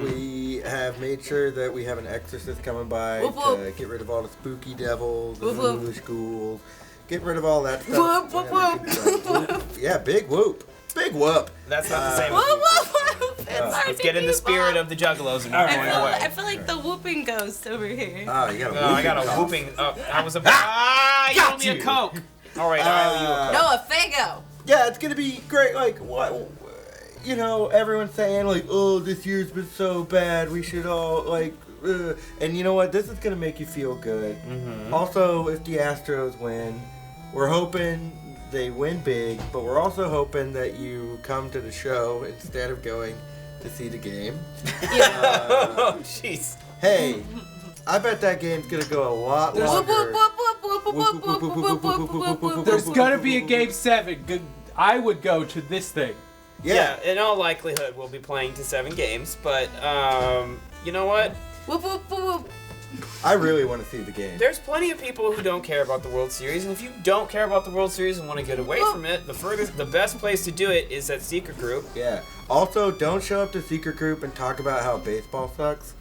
we have made sure that we have an exorcist coming by Whoop, to whoop. get rid of all the spooky devils, the Whoop, whoop. foolish ghouls, get rid of all that stuff. Whoop, whoop, Yeah, whoop. big whoop. Yeah, big whoop. Big whoop. That's not the same Whoop, as whoop, whoop. It's hard Let's to get in the keep spirit up. of the juggalos and All not right. going away. I feel like the whooping ghost over here. Oh, you got a No, I got a cough. whooping. I was about. You owe me a Coke. All right, I owe you a Coke. No, a Fago. Yeah, it's gonna be great. Like what? You know, everyone's saying like, "Oh, this year's been so bad. We should all like." And you know what? This is gonna make you feel good. Also, if the Astros win, we're hoping they win big, but we're also hoping that you come to the show instead of going to see the game. Oh, jeez. Hey, I bet that game's gonna go a lot Whoop, longer. whoop, whoop, whoop, whoop, whoop, whoop, whoop, whoop, whoop, whoop, whoop. There's gonna be a game 7. I would go to this thing. Yeah, in all likelihood, we'll be playing to 7 games, but you know what? Whoop, whoop, whoop, whoop. I really want to see the game. There's plenty of people who don't care about the World Series, and if you don't care about the World Series and want to get away from it, the best place to do it is at Secret Group. Yeah. Also, don't show up to Secret Group and talk about how baseball sucks.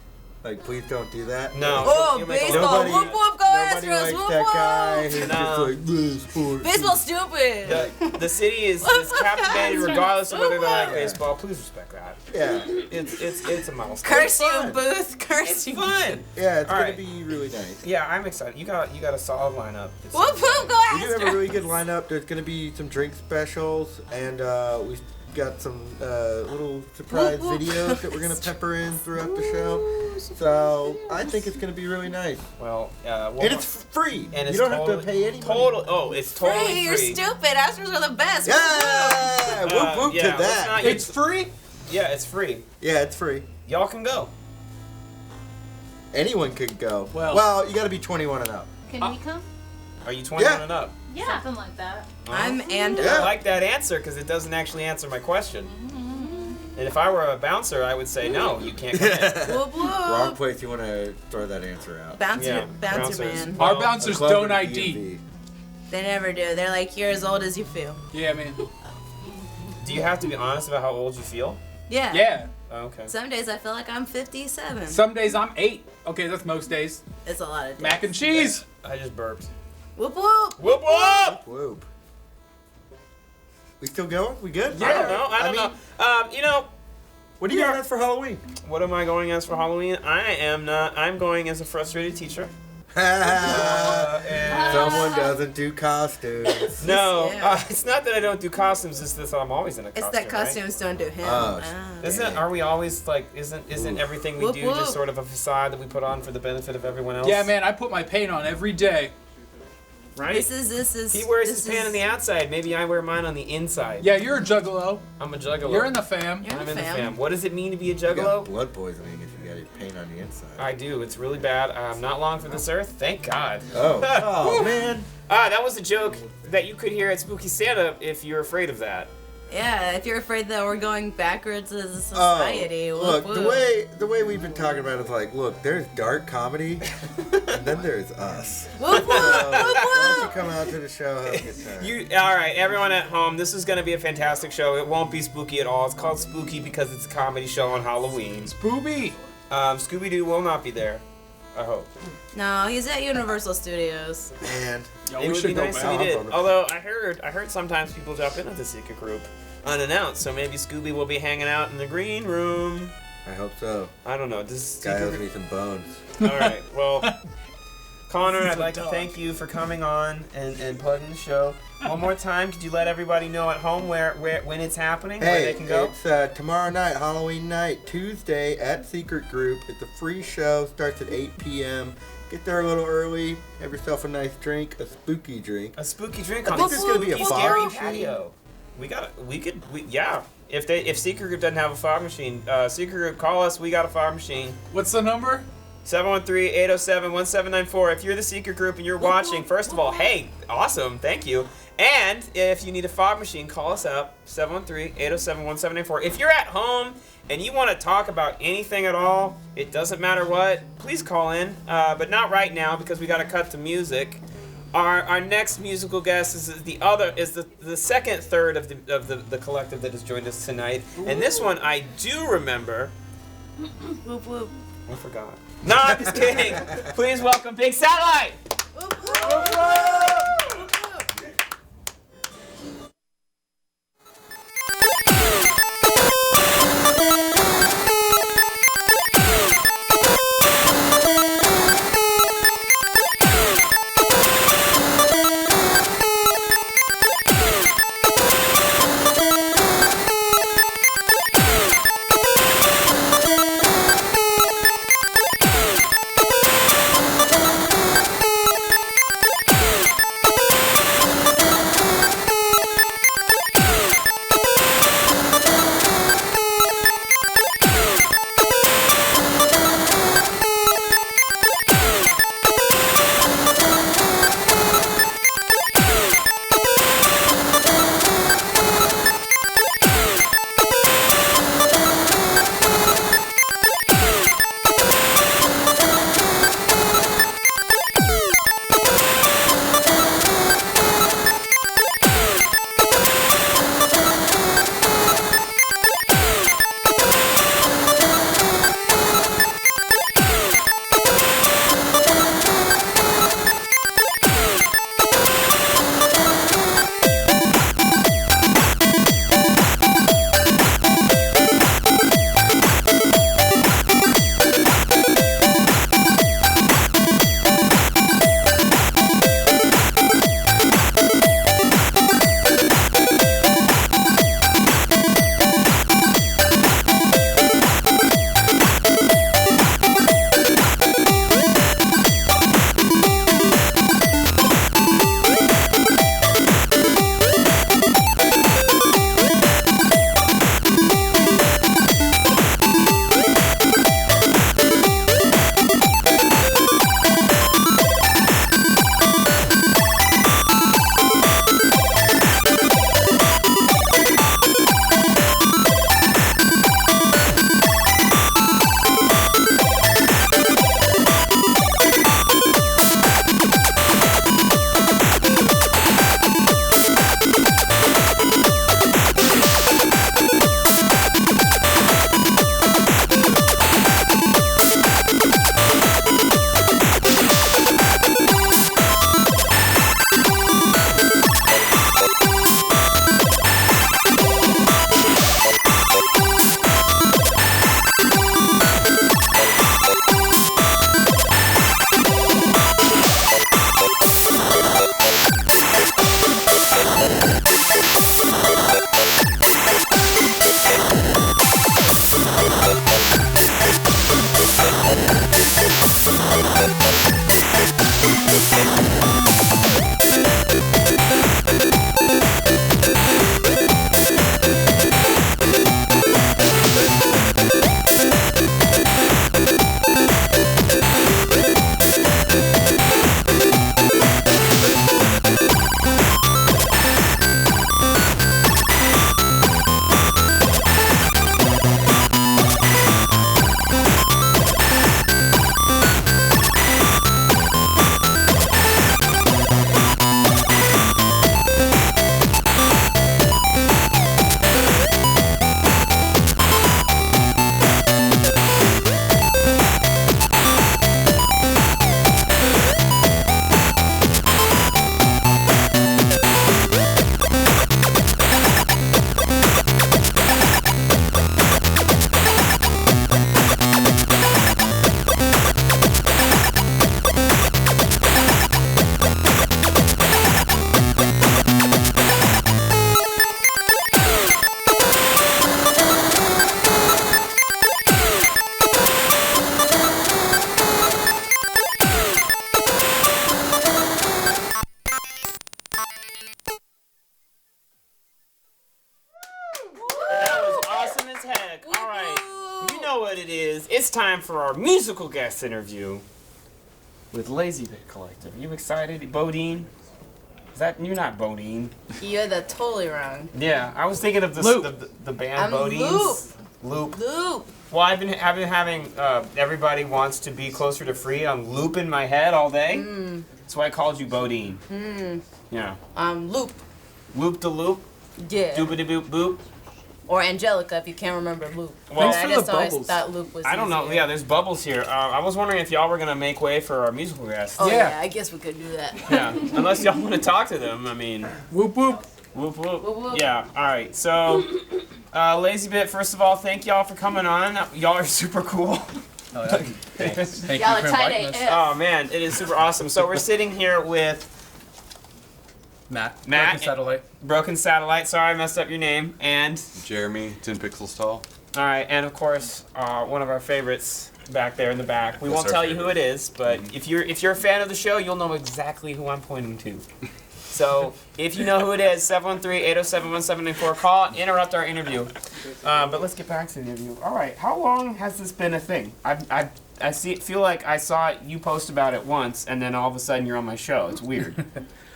Like, please don't do that. No. Oh, You'll make a baseball. lot of Whoop, whoop, go Nobody Astros. likes Whoop, that guy whoop. who's No. just like, "Bleh, sport." Baseball's stupid. The city is captivated regardless of whether they like baseball. Please respect that. Yeah. It's a milestone. Curse you, fun. Booth. Curse you. Fun. Yeah, it's All gonna right. be really nice. Yeah, I'm excited. You got a solid lineup. It's- Whoop, whoop, go We do have a Astros. really good lineup. There's gonna be some drink specials, and we've got some little surprise Whoop, whoop. videos that we're gonna pepper in throughout the show. So I think it's gonna be really nice. Well, And it's free. and You it's don't totally, have to pay any money. It's totally Free, you're stupid. Astros are the best. Yeah! Whoop whoop yeah, to let's that. not- It's free? Yeah, it's free. Yeah, it's free. Y'all can go. Anyone could go. Well- you gotta be 21 and up. Can we come? Are you 21 Yeah. and up? Yeah. Something like that. I'm and Yeah. I like that answer because it doesn't actually answer my question. And if I were a bouncer, I would say no, you can't come in. whoop, Wrong whoop. place. You want to throw that answer out. Bouncer, Yeah, bouncer bouncers. man. Our Well, bouncers A club don't or ID. DMV. They never do. They're like, you're as old as you feel. Yeah, man. Do you have to be honest about how old you feel? Yeah. Yeah. Oh, okay. Some days I feel like I'm 57. Some days I'm 8. Okay, that's most days. It's a lot of days. Mac and cheese. I just burped. Whoop, whoop. Whoop whoop! Whoop. We still going? We good? I don't know. I don't know. You know, What do you got for Halloween? what am I going as for Halloween? I am not. I'm going as a frustrated teacher. Someone doesn't do costumes. No, Yeah. it's not that I don't do costumes. It's that I'm always in a It's costume. that costumes don't do him. Oh, Ah. Isn't? Are we always like? Isn't everything we Whoop, do whoop. just sort of a facade that we put on for the benefit of everyone else? Yeah, man, I put my paint on every day. Right. This is. He wears this his paint is- on the outside. Maybe I wear mine on the inside. Yeah, you're a juggalo. I'm a juggalo. You're in the fam. You're I'm in in the the fam. fam. What does it mean to be a You got juggalo? blood poisoning if you got your paint on the inside. I do. It's really bad. I'm not long for this earth. Thank God. Oh man. That was a joke that you could hear at Spooky Santa if you're afraid of that. Yeah, if you're afraid that we're going backwards as a society, look, whoop, the whoop. way we've been talking about it is like, look, there's dark comedy, and then there's us. Whoop, whoop, So, whoop, why don't you whoop. come out to the show? Have a good time. You all right, everyone at home? This is gonna be a fantastic show. It won't be spooky at all. It's called Spooky because it's a comedy show on Halloween. Spooby. Scooby-Doo will not be there. I hope. No, he's at Universal Studios. And It would be nice if he did. Although I heard sometimes people jump into the secret group unannounced, so maybe Scooby will be hanging out in the green room. I hope so. I don't know. Does Guy secret owes me some bones. All right. Well, Connor, I'd like to thank you for coming on and plugging the show. One more time, could you let everybody know at home where when it's happening, where they Hey, can go? it's tomorrow night, Halloween night, Tuesday at Secret Group. It's a free show, starts at 8 p.m. Get there a little early, have yourself a nice drink, a spooky drink. A spooky drink I on think the there's gonna be a spooky, fog scary machine. patio. Yeah. If Secret Group doesn't have a fog machine, Secret Group, call us. We got a fog machine. What's the number? 713-807-1794. If you're the Secret Group and you're watching, first of all, hey, awesome, thank you. And if you need a fog machine, call us up, 713-807-1794. If you're at home and you want to talk about anything at all, it doesn't matter what, please call in, but not right now because we got to cut to music. Our next musical guest is the second third of the collective that has joined us tonight, and this one I do remember. Whoop, whoop. I forgot. No, I'm just kidding. Please welcome Big Satellite. Whoop, whoop. You know what it is. It's time for our musical guest interview with Lazy Bit Collective. Are you excited, Bodine? Is that you're not Bodine? You're totally wrong. Yeah, I was thinking of the band I'm Bodines. Loop. Well, I've been having everybody wants to be closer to free on loop in my head all day. That's why I called you Bodine. Yeah. Loop. Loop to loop. Yeah. Doobity boop boop. Or Angelica if you can't remember Loop. Well, I just always thought Loop was I don't know. easier. Yeah, there's bubbles here. I was wondering if y'all were gonna make way for our musical guest. Oh yeah, I guess we could do that. Yeah. Unless y'all want to talk to them. I mean. Whoop whoop. Whoop whoop. Whoop, whoop. Yeah. All right. So, Lazy Bit. First of all, thank y'all for coming on. Y'all are super cool. Oh, yeah. Thank Y'all you for are tight inviting us. AF. Oh man, it is super awesome. So we're sitting here with Matt. Matt. Satellite. Broken Satellite. Sorry, I messed up your name. And Jeremy, 10 pixels tall. all right, and of course, one of our favorites back there in the back. We That's won't our tell you who favorite. it is, but if you're a fan of the show, you'll know exactly who I'm pointing to. So if you know who it is, 713-807-1794. Call, interrupt our interview. But let's get back to the interview. All right, how long has this been a thing? I feel like I saw you post about it once, and then all of a sudden you're on my show. It's weird.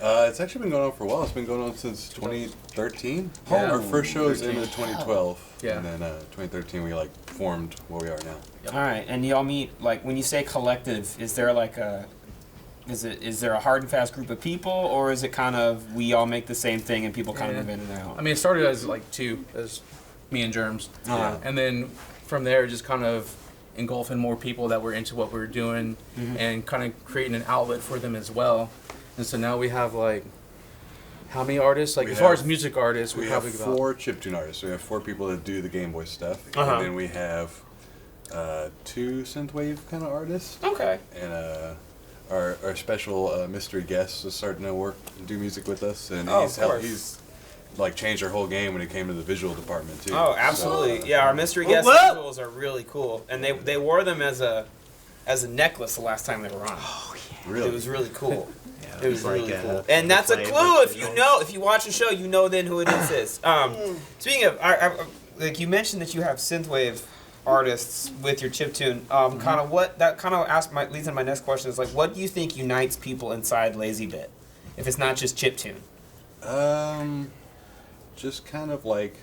It's actually been going on for a while. It's been going on since 2013. Yeah. Our first show is in 2012. Yeah. And then 2013 we formed where we are now. All right, and y'all meet, like, when you say collective, is there like a, is there a hard and fast group of people, or is it kind of we all make the same thing and people kind of move in and out? I mean, it started as as me and Germs, and then from there, just kind of engulfing more people that were into what we were doing, and kind of creating an outlet for them as well. And so now we have how many artists? Like, as far as music artists, we have 4 chiptune artists. We have 4 people that do the Game Boy stuff, and then we have 2 synthwave kind of artists. Okay. And our special mystery guest is starting to do music with us, and he's like changed our whole game when it came to the visual department too. Oh, absolutely. So, yeah, our mystery guest visuals are really cool, and they wore them as a necklace the last time they were on. Oh yeah. Really? It was really cool. It was really cool. And that's a clue. If you watch the show, you know then who it is. Speaking of, like you mentioned that you have synthwave artists with your chiptune. Kind of what that kind of leads into my next question is like, what do you think unites people inside Lazy Bit, if it's not just chiptune? Just kind of like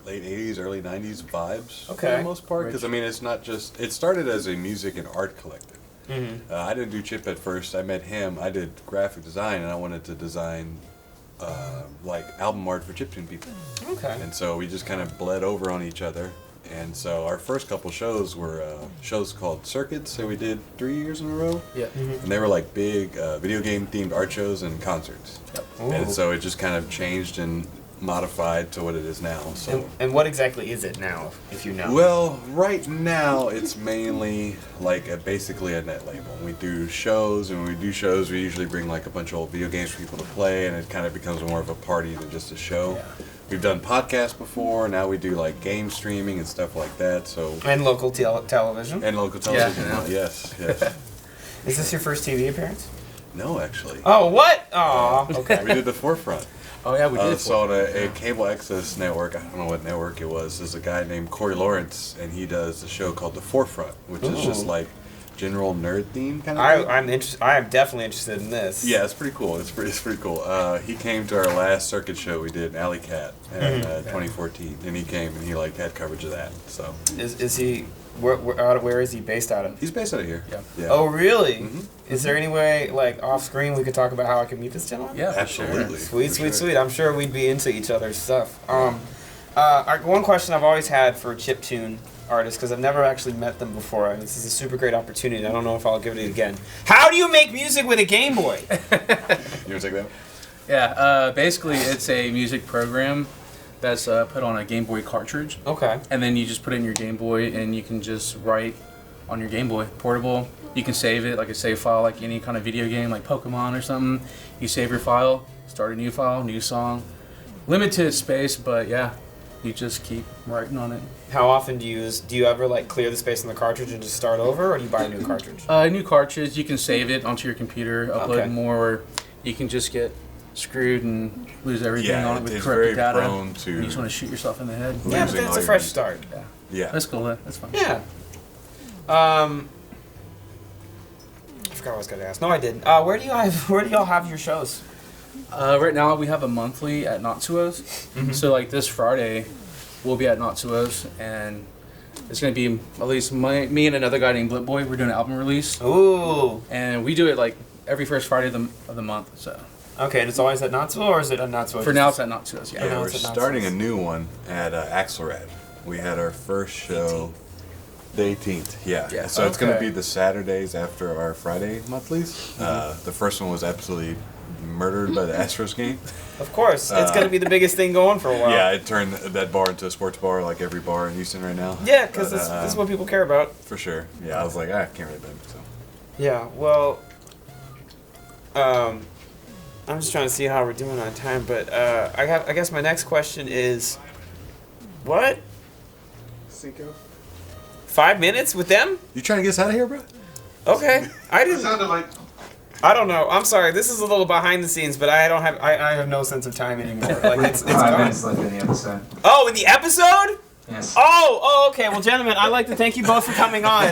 late 80s, early 90s vibes for Okay. the most part. Because, I mean, it's not just... It started as a music and art collective. I didn't do chip at first. I met him. I did graphic design, and I wanted to design like album art for chiptune people. Okay. And so we just kind of bled over on each other. And so our first couple shows were shows called Circuits that we did 3 years in a row. Yeah. And they were like big video game themed art shows and concerts. And so it just kind of changed and modified to what it is now. So. And what exactly is it now, if you know? Well, right now it's mainly like basically a net label. We do shows, and when we do shows, we usually bring like a bunch of old video games for people to play, and it kind of becomes more of a party than just a show. Yeah. We've done podcasts before. Now we do like game streaming and stuff like that. So. And local television. And local television. Yeah. Yes. Is this your first TV appearance? No, actually. Oh, what? Aw. Okay. We did The Forefront. Oh yeah, we did. So on a cable access network, I don't know what network it was, there's a guy named Corey Lawrence, and he does a show called The Forefront, which is just like general nerd theme kind of thing. I am definitely interested in this. Yeah, it's pretty cool. It's pretty cool. He came to our last circuit show we did in Alley Cat in 2014, and he came and he like had coverage of that. So is he? Where is he based out of? He's based out of here. Yeah. Oh, really? Is there any way, like, off screen we could talk about how I can meet this gentleman? Yeah, absolutely. Sweet. I'm sure we'd be into each other's stuff. One question I've always had for chiptune artists, because I've never actually met them before. This is a super great opportunity. I don't know if I'll give it again. How do you make music with a Game Boy? You want to take that? Yeah. Basically, it's a music program that's put on a Game Boy cartridge. Okay. And then you just put it in your Game Boy, and you can just write on your Game Boy. Portable. You can save it like a save file, like any kind of video game, like Pokemon or something. You save your file, start a new file, new song. Limited space, but yeah, you just keep writing on it. How often do you ever like clear the space in the cartridge and just start over, or do you buy a new cartridge? New cartridge, you can save it onto your computer, upload more, or you can just get screwed and lose everything on it with corrupted data. Prone to you just want to shoot yourself in the head. Yeah, but that's a fresh start. Yeah. Yeah. That's cool. That's fine. Yeah. I forgot what I was gonna ask. No, I didn't. Where do y'all have your shows? Right now we have a monthly at Natsuo's. So like this Friday, we'll be at Natsuo's, and it's gonna be at least me and another guy named Blip Boy. We're doing an album release. Ooh. And we do it like every first Friday of the month. So. Okay, and it's always at Natsuo, or is it at Natsuo? For now, it's at Natsuo's. Yeah. Yeah, we're starting a new one at Axelrad. We had our first show. The 18th, yeah. So it's going to be the Saturdays after our Friday monthlies. The first one was absolutely murdered by the Astros game. Of course, it's going to be the biggest thing going for a while. Yeah, it turned that bar into a sports bar like every bar in Houston right now. Yeah, because this is what people care about. For sure. Yeah, I was like, I can't really bet. So. Yeah, well, I'm just trying to see how we're doing on time, but I guess my next question is, what? Cinco? 5 minutes with them? You trying to get us out of here, bro? Okay, I didn't. Sounded like. I don't know. I'm sorry. This is a little behind the scenes, but I don't have. I have no sense of time anymore. Like it's 5 minutes left in the episode. Oh, in the episode? Yes. Oh, okay. Well, gentlemen, I'd like to thank you both for coming on.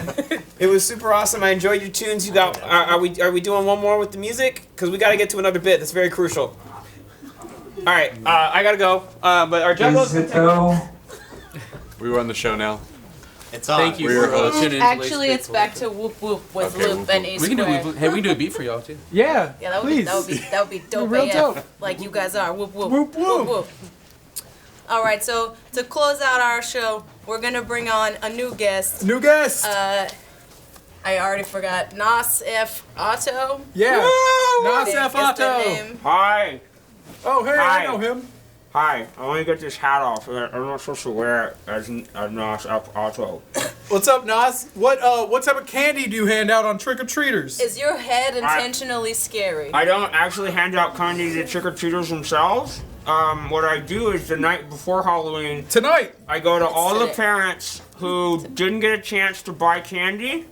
It was super awesome. I enjoyed your tunes. You got. Are we doing one more with the music? Because we got to get to another bit. That's very crucial. All right. I gotta go. But our juggalos. We run the show now. It's on. Thank you We're for tuning in. Actually, it's back to Whoop Whoop with Loop and A We can do Square. Whoop Whoop. Hey, we can do a beat for y'all too. Yeah. Yeah, that would be dope. Real AF, dope. like you guys are. Whoop whoop. Whoop, whoop. Whoop whoop. All right, so to close out our show, we're gonna bring on a new guest. New guest. I already forgot. Nas F. Otto. Yeah. Nas Is F. the Otto. name. Hi. Oh, hey, Hi. I know him. Hi. I want to get this hat off. I'm not supposed to wear it as Nas F. Otto. What's up, Nas? What type of candy do you hand out on trick-or-treaters? Is your head intentionally scary? I don't actually hand out candy to trick-or-treaters themselves. What I do is the night before Halloween, tonight, I go to all the today. parents who didn't get a chance to buy candy,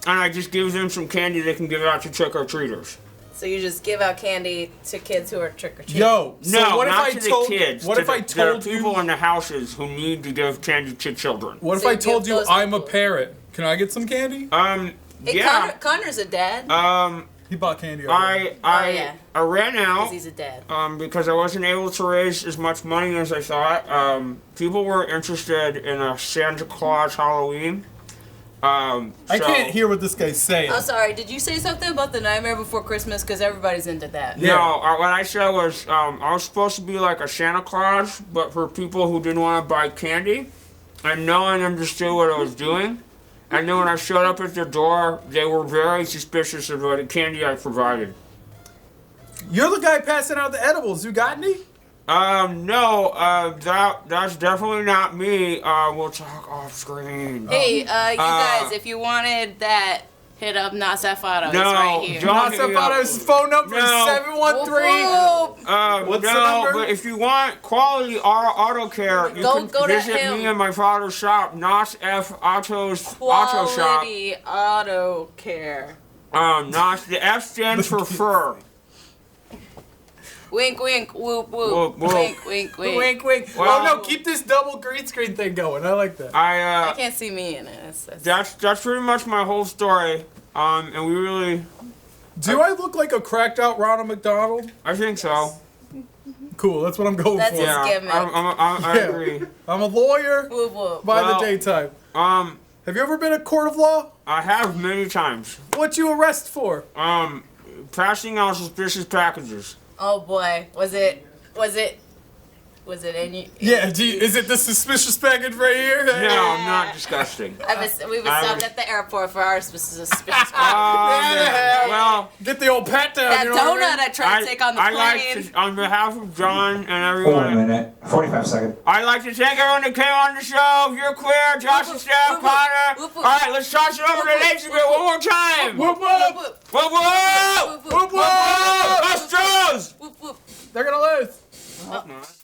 and I just give them some candy they can give out to trick-or-treaters. So you just give out candy to kids who are trick or treating? Yo, so No, what if not I to told the kids. What to if I there are told people you? in the houses who need to give candy to children? What if So I you told give you those I'm a people- parent? Can I get some candy? Hey, Yeah. Connor's a dad. He bought candy. Already. yeah. I ran out. Because he's a dad. Because I wasn't able to raise as much money as I thought. People were interested in a Santa Claus Halloween. I can't hear what this guy's saying. I'm sorry, did you say something about the Nightmare Before Christmas? Because everybody's into that. No, what I said was I was supposed to be like a Santa Claus, but for people who didn't want to buy candy. And no one understood what I was doing. And then when I showed up at their door, they were very suspicious of the candy I provided. You're the guy passing out the edibles. You got any? No, that's definitely not me. We'll talk off screen. Hey, you guys, if you wanted that, hit up Nas F. Otto. It's right here. Nas F. Otto's phone number is 713. What's the number? But if you want quality auto care, you can go to visit him. me and my father's shop, Nas F. Otto's Auto Shop. Quality auto care. Nas, the F stands for fur. Wink, wink, whoop, whoop. Whoop, whoop. Wink, wink, wink. Wink, wink. Well- Oh no, keep this double green screen thing going. I like that. I can't see me in it. That's pretty much my whole story. And we really. Do I look like a cracked out Ronald McDonald? I think so. Cool, that's what I'm going That's for. his gimmick. I agree. I'm a lawyer Whoop, whoop. by Well, the daytime. Have you ever been a court of law? I have many times. What you arrest for? Passing out suspicious packages. Oh boy, was it any? Yeah, is it the suspicious package right here? No, I'm not disgusting. We've been stopped at the airport for our suspicious Well, get the old pat down. That you know what donut I mean? I tried to take on the I plane. like to, on behalf of John and 1 everyone, minute, 45 seconds. I'd like to thank everyone that came on the show. If you're queer, Josh and Steph, Connor. All right, let's toss it over to Lazy Bit one more time. Whoop whoop! Whoop whoop! Whoop whoop! Astros! They're gonna lose. Hope not.